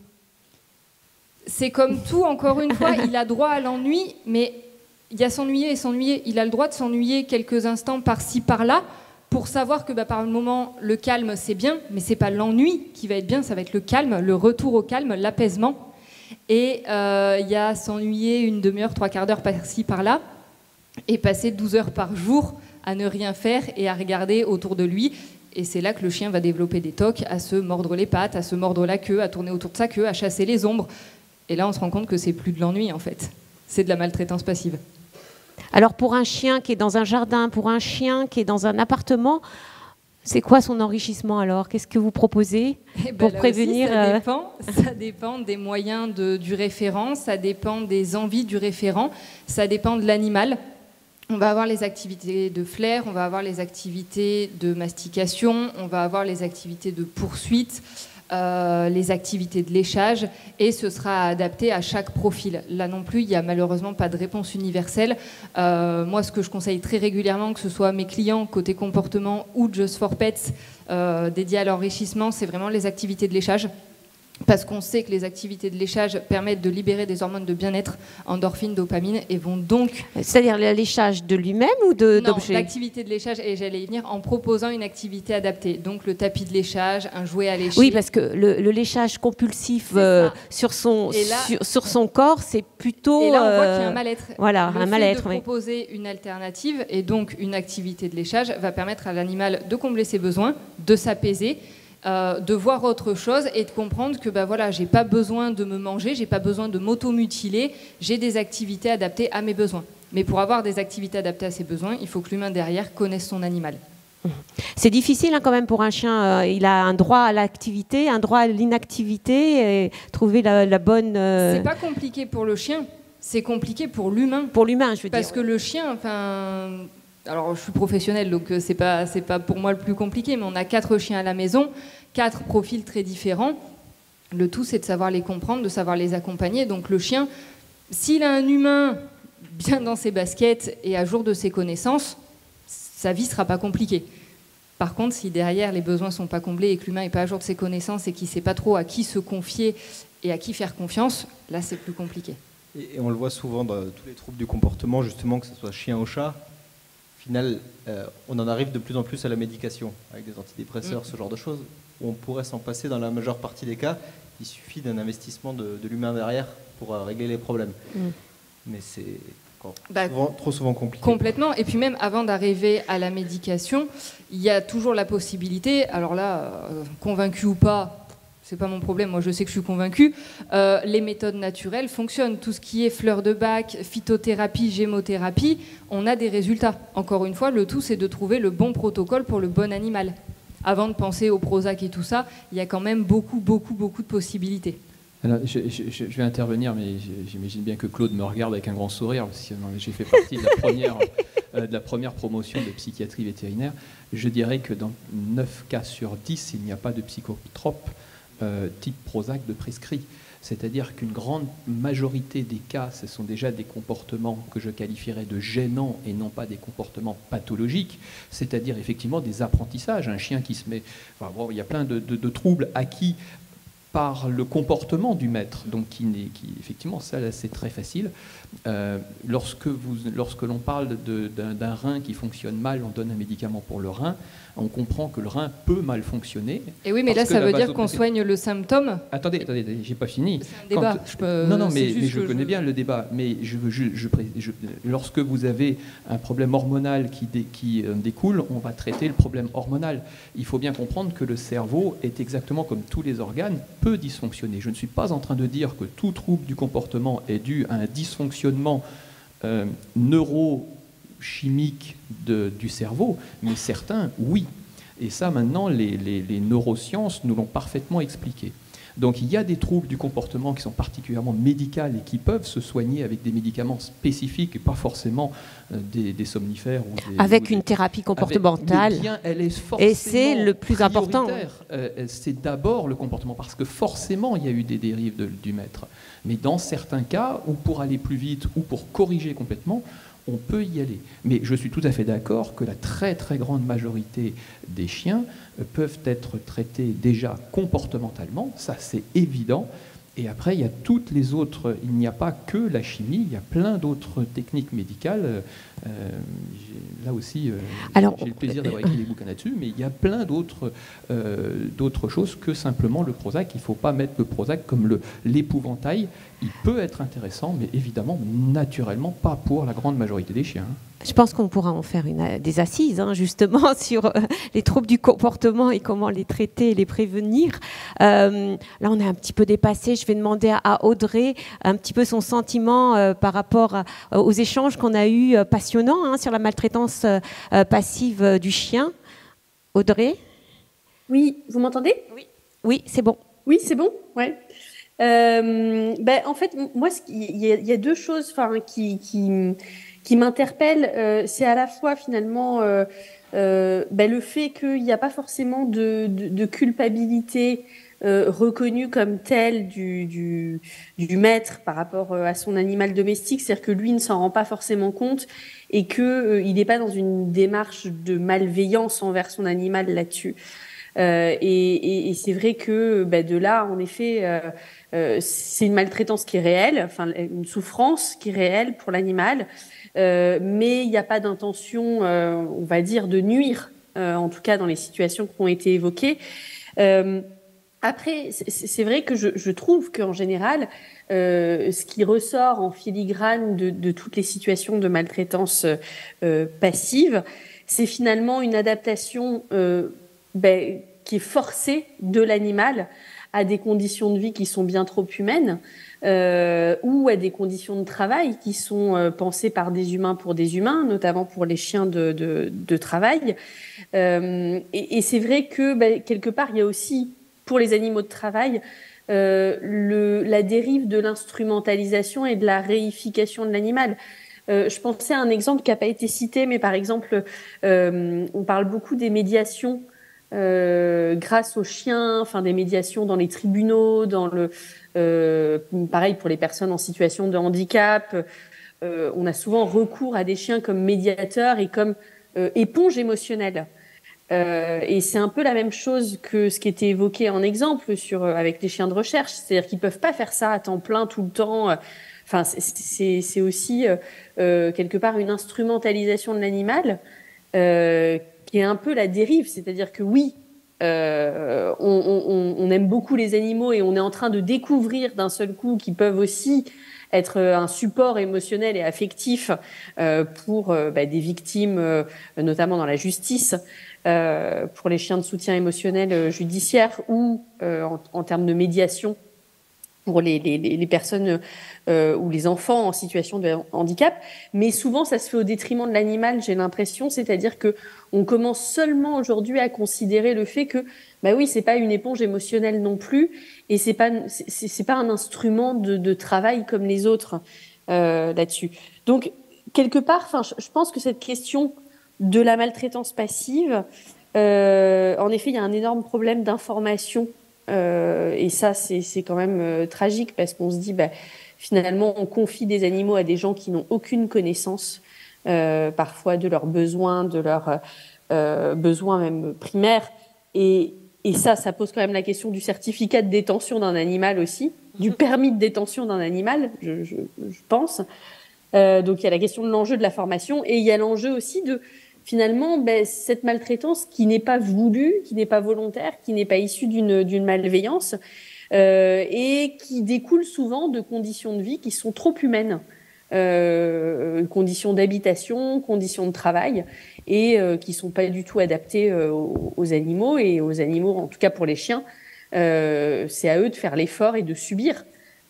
C'est comme tout, encore une fois, il a droit à l'ennui, mais il y a s'ennuyer et s'ennuyer. Il a le droit de s'ennuyer quelques instants par-ci, par-là, pour savoir que par le moment, le calme, c'est bien, mais c'est pas l'ennui qui va être bien, ça va être le calme, le retour au calme, l'apaisement. Et il y a s'ennuyer une demi-heure, 3/4 d'heure par-ci, par-là, et passer 12 heures par jour à ne rien faire et à regarder autour de lui. Et c'est là que le chien va développer des tocs, à se mordre les pattes, à se mordre la queue, à tourner autour de sa queue, à chasser les ombres. Et là, on se rend compte que c'est plus de l'ennui, en fait. C'est de la maltraitance passive. Alors pour un chien qui est dans un jardin, pour un chien qui est dans un appartement, c'est quoi son enrichissement alors ? Qu'est-ce que vous proposez pour prévenir aussi, ça dépend des moyens du référent, ça dépend des envies du référent, ça dépend de l'animal. On va avoir les activités de flair, on va avoir les activités de mastication, on va avoir les activités de poursuite, les activités de léchage, et ce sera adapté à chaque profil. Là non plus, il n'y a malheureusement pas de réponse universelle. Moi, ce que je conseille très régulièrement, que ce soit mes clients côté comportement ou Just for Pets dédiés à l'enrichissement, c'est vraiment les activités de léchage. Parce qu'on sait que les activités de léchage permettent de libérer des hormones de bien-être, endorphines, dopamine, et vont donc... C'est-à-dire le léchage de lui-même ou d'objet ? Non, l'activité de léchage, et j'allais y venir, en proposant une activité adaptée. Donc le tapis de léchage, un jouet à lécher... Oui, parce que le léchage compulsif sur son corps, c'est plutôt... Et là, on voit qu'il y a un mal-être. Voilà, un mal-être, oui. Proposer une alternative, et donc une activité de léchage, va permettre à l'animal de combler ses besoins, de s'apaiser, de voir autre chose et de comprendre que voilà, j'ai pas besoin de me manger, j'ai pas besoin de m'automutiler, j'ai des activités adaptées à mes besoins. Mais pour avoir des activités adaptées à ses besoins, il faut que l'humain derrière connaisse son animal. C'est difficile quand même pour un chien. Il a un droit à l'activité, un droit à l'inactivité, et trouver la bonne... C'est pas compliqué pour le chien, c'est compliqué pour l'humain. Pour l'humain, je veux dire. Parce que le chien, alors je suis professionnelle, donc c'est pas pour moi le plus compliqué, mais on a 4 chiens à la maison, 4 profils très différents. Le tout, c'est de savoir les comprendre, de savoir les accompagner. Donc le chien, s'il a un humain bien dans ses baskets et à jour de ses connaissances, sa vie sera pas compliquée. Par contre, si derrière les besoins sont pas comblés et que l'humain n'est pas à jour de ses connaissances et qu'il sait pas trop à qui se confier et à qui faire confiance, là c'est plus compliqué. Et on le voit souvent dans tous les troubles du comportement, justement, que ce soit chien ou chat. Au final, on en arrive de plus en plus à la médication, avec des antidépresseurs, ce genre de choses, où on pourrait s'en passer dans la majeure partie des cas. Il suffit d'un investissement de l'humain derrière pour régler les problèmes. Mais Trop souvent compliqué. Complètement. Et puis même avant d'arriver à la médication, il y a toujours la possibilité, alors là, convaincu ou pas, c'est pas mon problème, moi je sais que je suis convaincue, les méthodes naturelles fonctionnent. Tout ce qui est fleurs de bac, phytothérapie, gémothérapie, on a des résultats. Encore une fois, le tout c'est de trouver le bon protocole pour le bon animal. Avant de penser au Prozac et tout ça, il y a quand même beaucoup de possibilités. Alors, je vais intervenir, mais j'imagine bien que Claude me regarde avec un grand sourire, parce que j'ai fait partie de la première promotion de psychiatrie vétérinaire. Je dirais que dans 9 cas sur 10, il n'y a pas de psychotrope type Prozac de prescrit. C'est-à-dire qu'une grande majorité des cas, ce sont déjà des comportements que je qualifierais de gênants et non pas des comportements pathologiques, c'est-à-dire effectivement des apprentissages. Un chien qui se met... Enfin, bon, il y a plein de troubles acquis par le comportement du maître, donc effectivement, ça c'est très facile. Lorsque l'on parle d'un rein qui fonctionne mal, on donne un médicament pour le rein, on comprend que le rein peut mal fonctionner. Et oui, mais là, ça veut dire qu'on soigne le symptôme. Attendez, j'ai pas fini. C'est un débat. Non, mais je connais bien le débat. Mais lorsque vous avez un problème hormonal qui découle, on va traiter le problème hormonal. Il faut bien comprendre que le cerveau est exactement comme tous les organes, peut dysfonctionner. Je ne suis pas en train de dire que tout trouble du comportement est dû à un dysfonctionnement neurochimique du cerveau, mais certains, oui. Et ça, maintenant, les neurosciences nous l'ont parfaitement expliqué. Donc il y a des troubles du comportement qui sont particulièrement médicaux et qui peuvent se soigner avec des médicaments spécifiques et pas forcément des somnifères. Avec une thérapie comportementale. Elle est forcément et c'est le plus important. C'est d'abord le comportement, parce que forcément il y a eu des dérives du maître. Mais dans certains cas, ou pour aller plus vite, ou pour corriger complètement, on peut y aller. Mais je suis tout à fait d'accord que la très très grande majorité des chiens peuvent être traités déjà comportementalement, ça c'est évident. Et après, il y a toutes les autres, il n'y a pas que la chimie, il y a plein d'autres techniques médicales. Là aussi, j'ai le plaisir d'avoir écrit des bouquins là-dessus, mais il y a plein d'autres choses que simplement le Prozac. Il ne faut pas mettre le Prozac comme l'épouvantail. Il peut être intéressant, mais évidemment, naturellement, pas pour la grande majorité des chiens. Je pense qu'on pourra en faire des assises, justement, sur les troubles du comportement et comment les traiter et les prévenir. Là, on est un petit peu dépassé. Je vais demander à Audrey un petit peu son sentiment par rapport aux échanges qu'on a eus passionnants sur la maltraitance passive du chien. Audrey ? Oui, vous m'entendez ? Oui, c'est bon. Oui, c'est bon ? Ouais. En fait, moi, il y a deux choses qui m'interpelle, c'est à la fois finalement le fait qu'il n'y a pas forcément de culpabilité reconnue comme telle du maître par rapport à son animal domestique, c'est-à-dire que lui ne s'en rend pas forcément compte et qu'il n'est pas dans une démarche de malveillance envers son animal là-dessus. Et c'est vrai que de là, en effet, c'est une maltraitance qui est réelle, enfin une souffrance qui est réelle pour l'animal. Mais il n'y a pas d'intention, on va dire, de nuire, en tout cas dans les situations qui ont été évoquées. Après, c'est vrai que je trouve qu'en général, ce qui ressort en filigrane de toutes les situations de maltraitance passive, c'est finalement une adaptation qui est forcée de l'animal à des conditions de vie qui sont bien trop humaines. Ou à des conditions de travail qui sont pensées par des humains pour des humains, notamment pour les chiens de travail. Et c'est vrai que quelque part, il y a aussi, pour les animaux de travail, la dérive de l'instrumentalisation et de la réification de l'animal. Je pensais à un exemple qui n'a pas été cité, mais par exemple, on parle beaucoup des médiations grâce aux chiens, enfin des médiations dans les tribunaux, pareil pour les personnes en situation de handicap. On a souvent recours à des chiens comme médiateurs et comme éponge émotionnelle. Et c'est un peu la même chose que ce qui était évoqué en exemple avec les chiens de recherche, c'est-à-dire qu'ils peuvent pas faire ça à temps plein tout le temps. Enfin, c'est aussi quelque part une instrumentalisation de l'animal qui est un peu la dérive, c'est-à-dire que oui, on aime beaucoup les animaux et on est en train de découvrir d'un seul coup qu'ils peuvent aussi être un support émotionnel et affectif pour des victimes, notamment dans la justice, pour les chiens de soutien émotionnel judiciaire ou en termes de médiation pour les personnes ou les enfants en situation de handicap. Mais souvent, ça se fait au détriment de l'animal, j'ai l'impression. C'est-à-dire que on commence seulement aujourd'hui à considérer le fait que, oui, c'est pas une éponge émotionnelle non plus, et c'est pas un instrument de travail comme les autres là-dessus. Donc, quelque part, je pense que cette question de la maltraitance passive, en effet, il y a un énorme problème d'information. Et ça, c'est quand même tragique parce qu'on se dit, finalement, on confie des animaux à des gens qui n'ont aucune connaissance, parfois de leurs besoins, de leurs besoins même primaires. Et ça pose quand même la question du certificat de détention d'un animal aussi, du permis de détention d'un animal, je pense. Donc il y a la question de l'enjeu de la formation et il y a l'enjeu aussi de finalement, cette maltraitance qui n'est pas voulue, qui n'est pas volontaire, qui n'est pas issue d'une malveillance et qui découle souvent de conditions de vie qui sont trop humaines, conditions d'habitation, conditions de travail et qui sont pas du tout adaptées aux animaux et aux animaux, en tout cas pour les chiens, c'est à eux de faire l'effort et de subir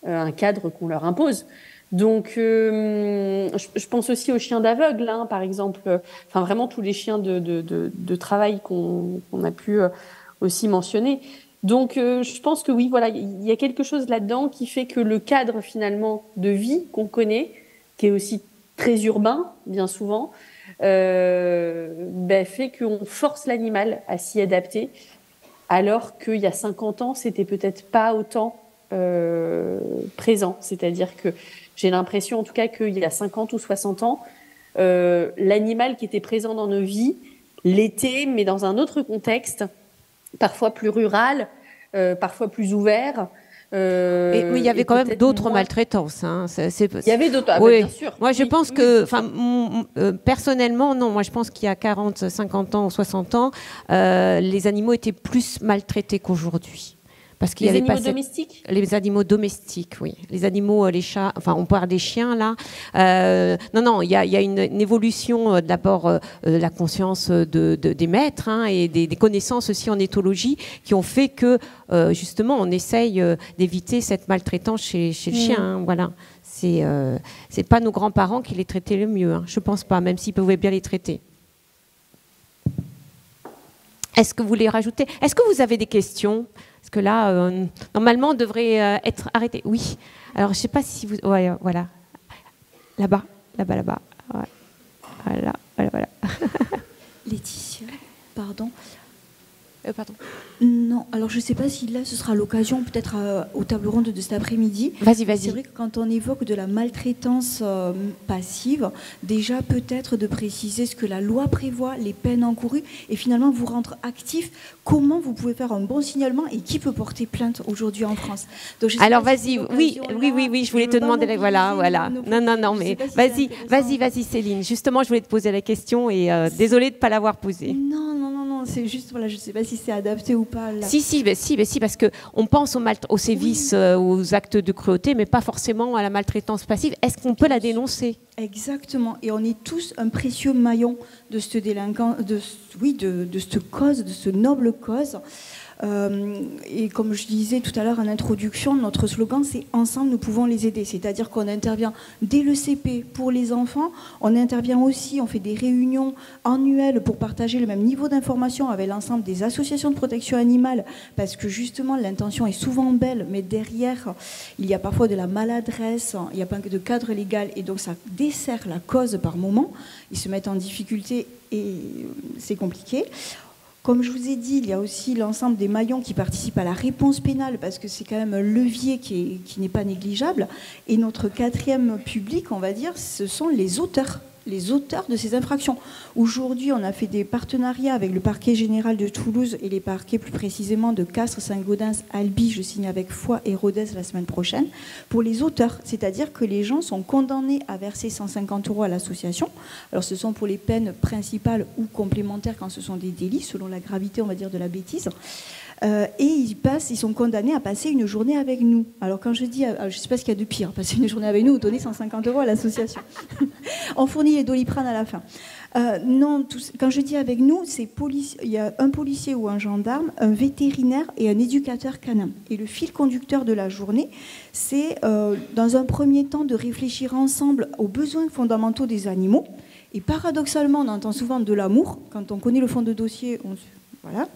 un cadre qu'on leur impose. Donc, je pense aussi aux chiens d'aveugles, par exemple. Enfin, vraiment tous les chiens de travail qu'on a pu aussi mentionner. Donc, je pense que oui, voilà, il y a quelque chose là-dedans qui fait que le cadre finalement de vie qu'on connaît, qui est aussi très urbain, bien souvent, fait qu'on force l'animal à s'y adapter, alors qu'il y a 50 ans, c'était peut-être pas autant présent. C'est-à-dire que j'ai l'impression, en tout cas, qu'il y a 50 ou 60 ans, l'animal qui était présent dans nos vies l'était, mais dans un autre contexte, parfois plus rural, parfois plus ouvert. Mais il y avait quand même d'autres maltraitances. Il y avait d'autres, oui. Bien sûr. Moi, je pense que, personnellement, non. Moi, je pense qu'il y a 40, 50 ans ou 60 ans, les animaux étaient plus maltraités qu'aujourd'hui. Parce qu'il les animaux domestiques ? Les animaux domestiques, oui. Les animaux, les chats, enfin, on parle des chiens, là. Non, il y a une évolution, d'abord, la conscience des maîtres et des connaissances aussi en éthologie qui ont fait que, justement, on essaye d'éviter cette maltraitance chez le chien. Voilà. C'est pas nos grands-parents qui les traitaient le mieux. Je pense pas, même s'ils pouvaient bien les traiter. Est-ce que vous voulez rajouter ? Est-ce que vous avez des questions ? Parce que là, normalement, on devrait être arrêté. Oui. Alors, je ne sais pas si vous... Ouais, voilà. Là-bas. Ouais. Voilà. Laetitia, pardon. Pardon. Non, alors je ne sais pas si là, ce sera l'occasion, peut-être aux tables rondes de cet après-midi. Vas-y. C'est vrai que quand on évoque de la maltraitance passive, déjà peut-être de préciser ce que la loi prévoit, les peines encourues, et finalement vous rendre actif. Comment vous pouvez faire un bon signalement et qui peut porter plainte aujourd'hui en France ? Donc, alors vas-y, oui, je voulais te demander, voilà. Non, mais vas-y, Céline. Justement, je voulais te poser la question et désolée de ne pas l'avoir posée. Non, c'est juste, voilà, je ne sais pas si c'est adapté ou pas. Là. Si, parce qu'on pense aux sévices, aux actes de cruauté, mais pas forcément à la maltraitance passive. Est-ce qu'on peut la dénoncer ? Exactement, et on est tous un précieux maillon de ce délinquant, de cette cause, de ce noble cause. Et comme je disais tout à l'heure en introduction, notre slogan c'est « Ensemble, nous pouvons les aider ». C'est-à-dire qu'on intervient dès le CP pour les enfants, on intervient aussi, on fait des réunions annuelles pour partager le même niveau d'information avec l'ensemble des associations de protection animale, parce que justement l'intention est souvent belle, mais derrière il y a parfois de la maladresse, il n'y a pas de cadre légal, et donc ça dessert la cause par moment, ils se mettent en difficulté et c'est compliqué. Comme je vous ai dit, il y a aussi l'ensemble des maillons qui participent à la réponse pénale, parce que c'est quand même un levier qui n'est pas négligeable. Et notre quatrième public, on va dire, ce sont les auteurs les auteurs de ces infractions. Aujourd'hui, on a fait des partenariats avec le parquet général de Toulouse et les parquets plus précisément de Castres, Saint-Gaudens, Albi, je signe avec Foix et Rodez la semaine prochaine, pour les auteurs. C'est-à-dire que les gens sont condamnés à verser 150 € à l'association. Alors ce sont pour les peines principales ou complémentaires quand ce sont des délits, selon la gravité, on va dire, de la bêtise. Et ils sont condamnés à passer une journée avec nous. Alors quand je dis, je ne sais pas ce qu'il y a de pire, passer une journée avec nous ou donner 150 € à l'association. On fournit les Doliprane à la fin. Non, quand je dis avec nous, il y a un policier ou un gendarme, un vétérinaire et un éducateur canin. Et le fil conducteur de la journée, c'est dans un premier temps de réfléchir ensemble aux besoins fondamentaux des animaux. Et paradoxalement, on entend souvent de l'amour. Quand on connaît le fond de dossier, voilà.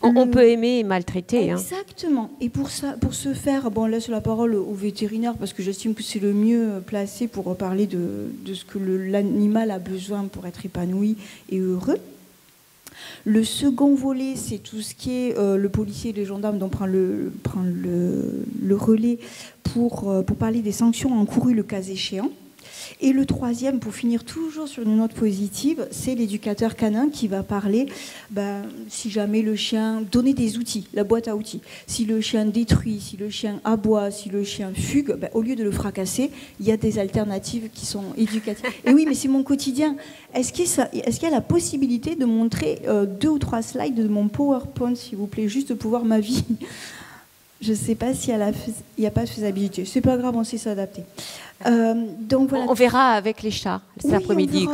On peut aimer et maltraiter. Exactement. Et pour ce faire, on laisse la parole au vétérinaire parce que j'estime que c'est le mieux placé pour parler de ce que l'animal a besoin pour être épanoui et heureux. Le second volet, c'est tout ce qui est le policier et les gendarmes dont prend le relais pour parler des sanctions encourues le cas échéant. Et le troisième, pour finir toujours sur une note positive, c'est l'éducateur canin qui va parler, si jamais le chien, donner des outils, la boîte à outils. Si le chien détruit, si le chien aboie, si le chien fugue, au lieu de le fracasser, il y a des alternatives qui sont éducatives. Et oui, mais c'est mon quotidien. Est-ce qu'il y a la possibilité de montrer 2 ou 3 slides de mon PowerPoint, s'il vous plaît, juste pour voir ma vie ? Je ne sais pas s'il n'y a pas de faisabilité. C'est pas grave, on sait s'adapter. Donc voilà. On verra avec les chats cet après-midi.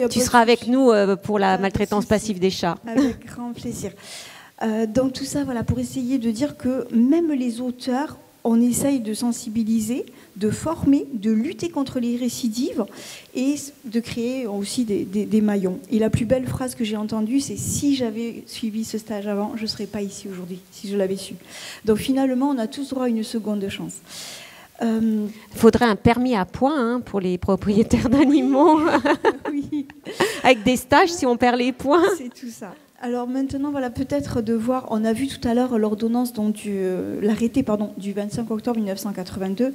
Tu seras avec nous pour la maltraitance passive des chats. Avec grand plaisir. Donc tout ça, voilà, pour essayer de dire que même les auteurs, on essaye de sensibiliser, de former, de lutter contre les récidives et de créer aussi des maillons. Et la plus belle phrase que j'ai entendue, c'est « si j'avais suivi ce stage avant, je ne serais pas ici aujourd'hui, si je l'avais su ». Donc finalement, on a tous droit à une seconde chance. Il faudrait un permis à points pour les propriétaires d'animaux. Oui. Avec des stages, si on perd les points. C'est tout ça. Alors maintenant, voilà, peut-être de voir, on a vu tout à l'heure l'ordonnance, l'arrêté du 25 octobre 1982,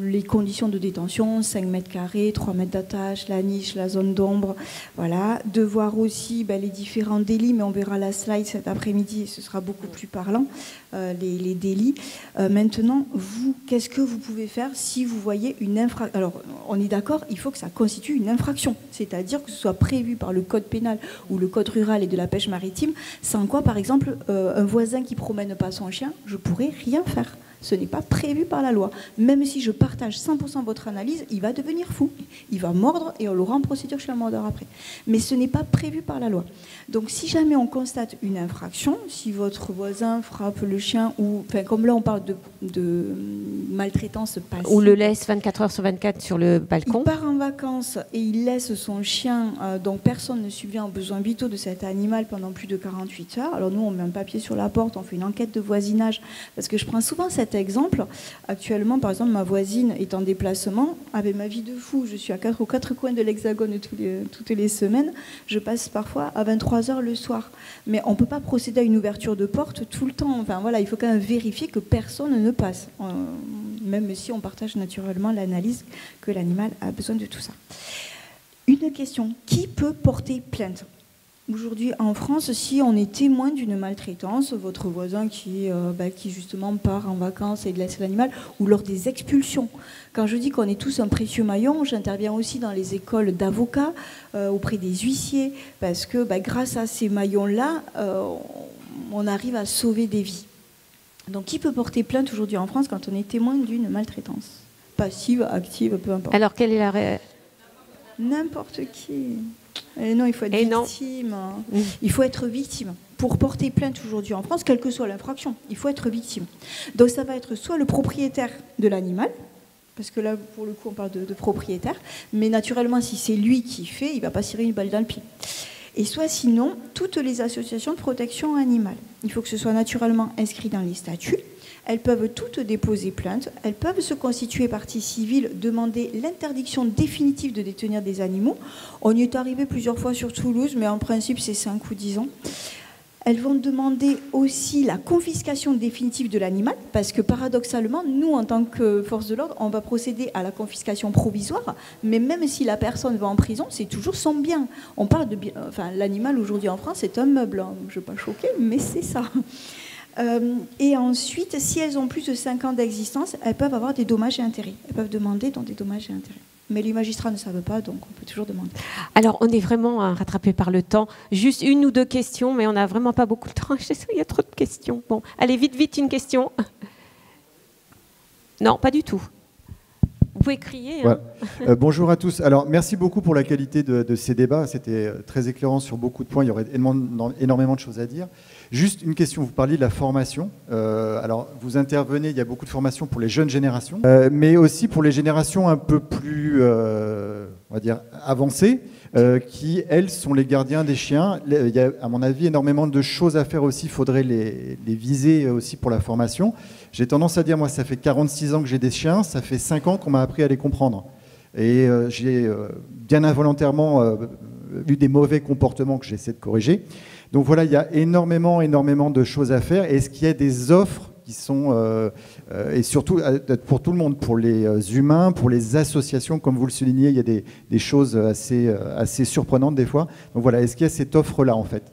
les conditions de détention, 5 mètres carrés, 3 mètres d'attache, la niche, la zone d'ombre, voilà. De voir aussi les différents délits, mais on verra la slide cet après-midi et ce sera beaucoup plus parlant, les délits. Maintenant, vous, qu'est-ce que vous pouvez faire si vous voyez une infraction ? Alors, on est d'accord, il faut que ça constitue une infraction, c'est-à-dire que ce soit prévu par le code pénal ou le code rural et de la pêche maritime, sans quoi, par exemple, un voisin qui promène pas son chien, je pourrais rien faire. Ce n'est pas prévu par la loi. Même si je partage 100% votre analyse, il va devenir fou. Il va mordre et on l'aura en procédure chez le mordeur après. Mais ce n'est pas prévu par la loi. Donc si jamais on constate une infraction, si votre voisin frappe le chien, ou comme là on parle de maltraitance passive. Ou le laisse 24 heures sur 24 sur le balcon. Il part en vacances et il laisse son chien, donc personne ne subvient aux besoins vitaux de cet animal pendant plus de 48 heures. Alors nous on met un papier sur la porte, on fait une enquête de voisinage, parce que je prends souvent cet exemple. Actuellement, par exemple, ma voisine est en déplacement, avec ma vie de fou, je suis aux 4 coins de l'Hexagone toutes les semaines, je passe parfois à 23h le soir. Mais on ne peut pas procéder à une ouverture de porte tout le temps. Enfin voilà, il faut quand même vérifier que personne ne passe, même si on partage naturellement l'analyse que l'animal a besoin de tout ça. Une question, qui peut porter plainte ? Aujourd'hui, en France, si on est témoin d'une maltraitance, votre voisin qui justement part en vacances et laisse l'animal, ou lors des expulsions. Quand je dis qu'on est tous un précieux maillon, j'interviens aussi dans les écoles d'avocats, auprès des huissiers, parce que grâce à ces maillons-là, on arrive à sauver des vies. Donc, qui peut porter plainte aujourd'hui en France quand on est témoin d'une maltraitance ? Passive, active, peu importe. Alors, quelle est la... N'importe qui. Et non, il faut être victime. Il faut être victime. Pour porter plainte aujourd'hui en France, quelle que soit l'infraction, il faut être victime. Donc ça va être soit le propriétaire de l'animal, parce que là, pour le coup, on parle de propriétaire, mais naturellement, si c'est lui qui fait, il ne va pas tirer une balle dans le pied. Et soit sinon, toutes les associations de protection animale. Il faut que ce soit naturellement inscrit dans les statuts. Elles peuvent toutes déposer plainte, elles peuvent se constituer partie civile, demander l'interdiction définitive de détenir des animaux. On y est arrivé plusieurs fois sur Toulouse, mais en principe c'est 5 ou 10 ans. Elles vont demander aussi la confiscation définitive de l'animal, parce que paradoxalement, nous, en tant que force de l'ordre, on va procéder à la confiscation provisoire, mais même si la personne va en prison, c'est toujours son bien. On parle de bien, enfin, l'animal aujourd'hui en France, c'est un meuble. Hein. Je ne vais pas choquer, mais c'est ça. Et ensuite, si elles ont plus de 5 ans d'existence, elles peuvent avoir des dommages et intérêts. Elles peuvent demander dans des dommages et intérêts. Mais les magistrats ne savent pas, donc on peut toujours demander. Alors, on est vraiment rattrapé par le temps. Juste 1 ou 2 questions, mais on n'a vraiment pas beaucoup de temps. Je sais, il y a trop de questions. Bon, allez, vite, une question. Non, pas du tout. Vous pouvez crier. Hein. Ouais. Bonjour à tous. Alors, merci beaucoup pour la qualité de ces débats. C'était très éclairant sur beaucoup de points. Il y aurait énormément de choses à dire. Juste une question. Vous parliez de la formation. Alors, vous intervenez, il y a beaucoup de formations pour les jeunes générations, mais aussi pour les générations un peu plus, on va dire, avancées, qui, elles, sont les gardiens des chiens. Il y a, à mon avis, énormément de choses à faire aussi. Il faudrait les viser aussi pour la formation. J'ai tendance à dire, moi, ça fait 46 ans que j'ai des chiens, ça fait 5 ans qu'on m'a appris à les comprendre. Et j'ai bien involontairement eu des mauvais comportements que j'essaie de corriger. Donc voilà, il y a énormément de choses à faire. Est-ce qu'il y a des offres qui sont, et surtout pour tout le monde, pour les humains, pour les associations, comme vous le soulignez, il y a des choses assez surprenantes des fois. Donc voilà, est-ce qu'il y a cette offre-là en fait?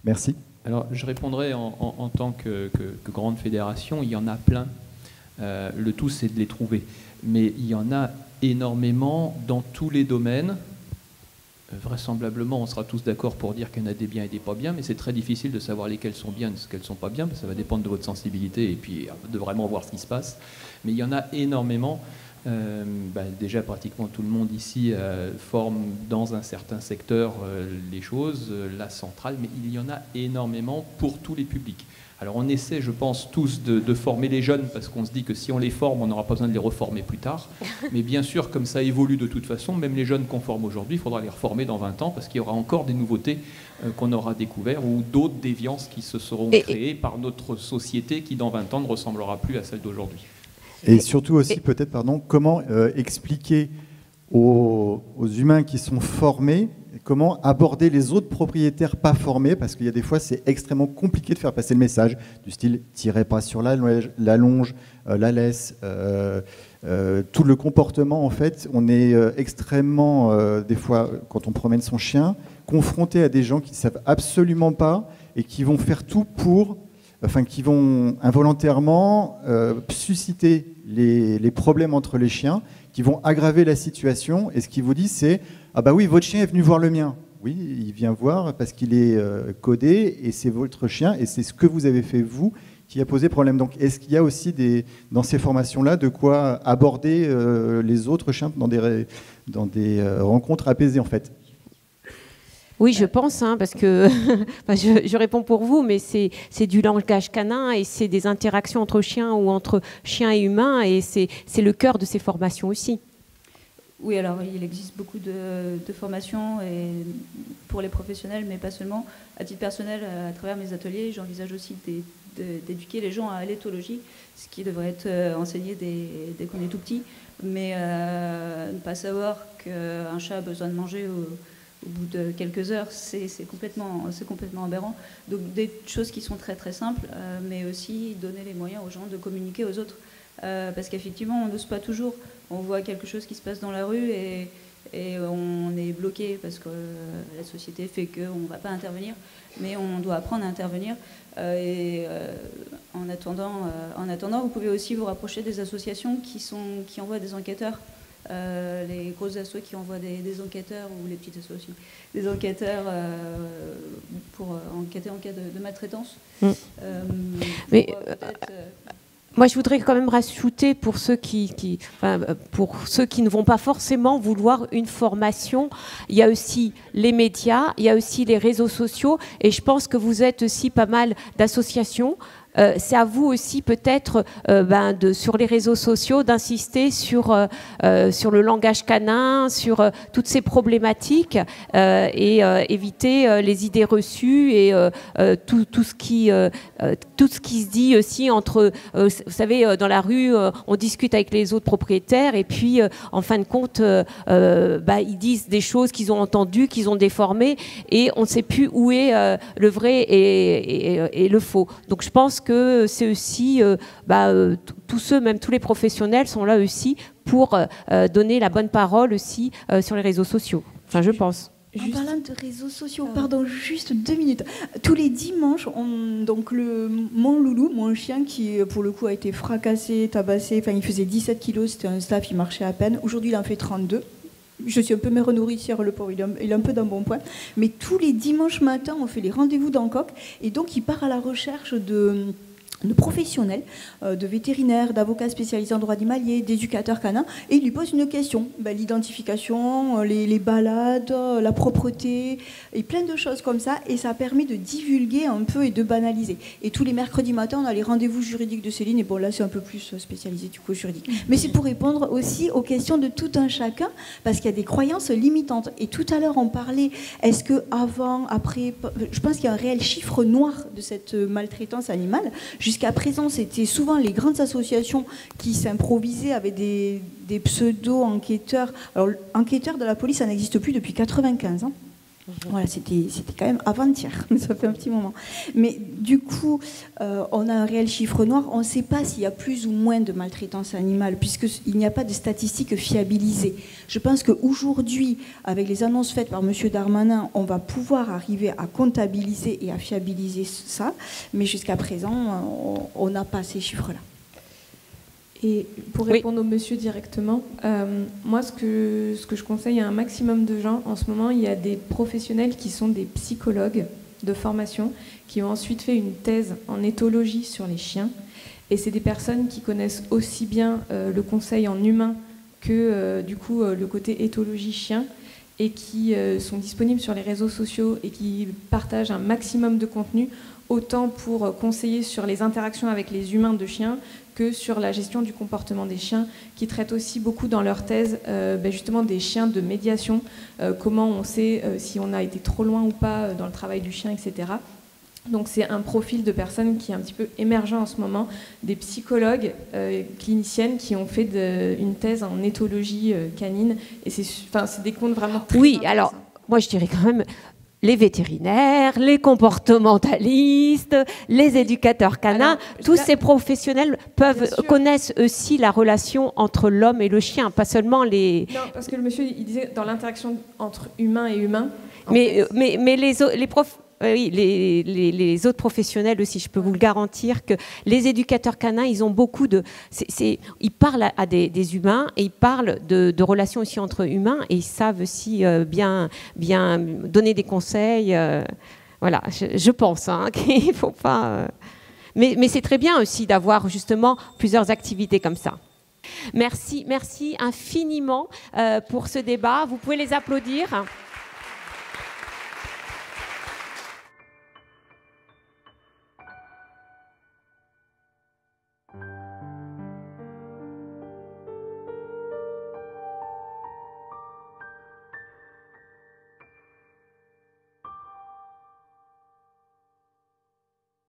Merci. Alors je répondrai en tant que grande fédération, il y en a plein. Le tout c'est de les trouver. Mais il y en a énormément dans tous les domaines. Vraisemblablement, on sera tous d'accord pour dire qu'il y en a des biens et des pas bien, mais c'est très difficile de savoir lesquels sont bien et lesquels ne sont pas bien, parce que ça va dépendre de votre sensibilité et puis de vraiment voir ce qui se passe. Mais il y en a énormément. Déjà, pratiquement tout le monde ici forme dans un certain secteur les choses, la centrale, mais il y en a énormément pour tous les publics. Alors on essaie, je pense, tous de former les jeunes, parce qu'on se dit que si on les forme, on n'aura pas besoin de les reformer plus tard. Mais bien sûr, comme ça évolue de toute façon, même les jeunes qu'on forme aujourd'hui, il faudra les reformer dans 20 ans, parce qu'il y aura encore des nouveautés qu'on aura découvertes, ou d'autres déviances qui se seront créées par notre société, qui dans 20 ans ne ressemblera plus à celle d'aujourd'hui. Et surtout aussi, peut-être, comment expliquer aux humains qui sont formés, comment aborder les autres propriétaires pas formés, parce qu'il y a des fois, c'est extrêmement compliqué de faire passer le message, du style « tirez pas sur la longe, la laisse ». Tout le comportement, en fait, on est extrêmement, des fois, quand on promène son chien, confronté à des gens qui ne savent absolument pas et qui vont faire tout pour... Enfin, qui vont involontairement susciter les problèmes entre les chiens, qui vont aggraver la situation. Et ce qu'ils vous disent, c'est « Ah bah oui, votre chien est venu voir le mien. » Oui, il vient voir parce qu'il est codé et c'est votre chien et c'est ce que vous avez fait, vous, qui a posé problème. Donc, est-ce qu'il y a aussi dans ces formations-là de quoi aborder les autres chiens dans des rencontres apaisées, en fait? Oui, je pense, parce que je réponds pour vous, mais c'est du langage canin et c'est des interactions entre chiens ou entre chiens et humains, et c'est le cœur de ces formations aussi. Oui, alors il existe beaucoup de formations et pour les professionnels, mais pas seulement. À titre personnel, à travers mes ateliers, j'envisage aussi d'éduquer les gens à l'éthologie, ce qui devrait être enseigné dès qu'on est tout petit, mais ne pas savoir qu'un chat a besoin de manger au bout de quelques heures, c'est complètement aberrant. Donc des choses qui sont très très simples, mais aussi donner les moyens aux gens de communiquer aux autres. Parce qu'effectivement, on n'ose pas toujours. On voit quelque chose qui se passe dans la rue et on est bloqué parce que la société fait qu'on ne va pas intervenir, mais on doit apprendre à intervenir. En attendant, vous pouvez aussi vous rapprocher des associations qui envoient des enquêteurs. Les grosses assos qui envoient des enquêteurs, ou les petites assos aussi, des enquêteurs pour enquêter en cas de maltraitance. Mais moi, je voudrais quand même rajouter pour ceux qui ne vont pas forcément vouloir une formation, il y a aussi les médias, il y a aussi les réseaux sociaux, et je pense que vous êtes aussi pas mal d'associations c'est à vous aussi peut-être sur les réseaux sociaux d'insister sur le langage canin, sur toutes ces problématiques et éviter les idées reçues et tout ce qui se dit aussi entre, vous savez, dans la rue, on discute avec les autres propriétaires et puis en fin de compte, ils disent des choses qu'ils ont entendues, qu'ils ont déformées et on ne sait plus où est le vrai et le faux. Donc je pense que c'est aussi, tous ceux, même tous les professionnels sont là aussi pour donner la bonne parole aussi sur les réseaux sociaux. Enfin, je pense. En parlant de réseaux sociaux, pardon, juste 2 minutes. Tous les dimanches, donc mon loulou, mon chien qui pour le coup a été fracassé, tabassé, enfin il faisait 17 kilos, c'était un staff, il marchait à peine. Aujourd'hui, il en fait 32. Je suis un peu mère nourricière, le pauvre, il est un peu d'un bon point. Mais tous les dimanches matins, on fait les rendez-vous dans Coq et donc il part à la recherche de professionnels, de vétérinaires, d'avocats spécialisés en droit animalier, d'éducateurs canins, et il lui pose une question, l'identification, les balades, la propreté, et plein de choses comme ça, et ça permet de divulguer un peu et de banaliser. Et tous les mercredis matins, on a les rendez-vous juridiques de Céline, et bon là c'est un peu plus spécialisé du coup juridique. Mais c'est pour répondre aussi aux questions de tout un chacun, parce qu'il y a des croyances limitantes. Et tout à l'heure on parlait, est-ce que avant, après, je pense qu'il y a un réel chiffre noir de cette maltraitance animale. Jusqu'à présent, c'était souvent les grandes associations qui s'improvisaient avec des pseudo-enquêteurs. Alors, enquêteurs de la police, ça n'existe plus depuis 1995. Hein. Voilà, c'était quand même avant-hier, ça fait un petit moment. Mais du coup, on a un réel chiffre noir. On ne sait pas s'il y a plus ou moins de maltraitance animale, puisqu'il n'y a pas de statistiques fiabilisées. Je pense qu'aujourd'hui, avec les annonces faites par M. Darmanin, on va pouvoir arriver à comptabiliser et à fiabiliser ça. Mais jusqu'à présent, on n'a pas ces chiffres-là. Et pour répondre au monsieur directement, moi ce que je conseille à un maximum de gens, en ce moment il y a des professionnels qui sont des psychologues de formation, qui ont ensuite fait une thèse en éthologie sur les chiens. Et c'est des personnes qui connaissent aussi bien le conseil en humain que du coup le côté éthologie chien, et qui sont disponibles sur les réseaux sociaux et qui partagent un maximum de contenu, autant pour conseiller sur les interactions avec les humains de chiens que sur la gestion du comportement des chiens, qui traitent aussi beaucoup dans leur thèse justement des chiens de médiation, comment on sait si on a été trop loin ou pas dans le travail du chien, etc. Donc c'est un profil de personnes qui est un petit peu émergent en ce moment, des psychologues cliniciennes qui ont fait une thèse en éthologie canine, et c'est des comptes vraiment très intéressants. Alors moi je dirais quand même les vétérinaires, les comportementalistes, les éducateurs canins, tous ces professionnels connaissent aussi la relation entre l'homme et le chien, pas seulement les... Non, parce que le monsieur, il disait dans l'interaction entre humain et humain... Mais les autres professionnels aussi, je peux vous le garantir que les éducateurs canins, ils ont beaucoup de... ils parlent à des humains et ils parlent de relations aussi entre humains et ils savent aussi bien donner des conseils. Voilà, je pense qu'il ne faut pas... Mais c'est très bien aussi d'avoir justement plusieurs activités comme ça. Merci infiniment pour ce débat. Vous pouvez les applaudir.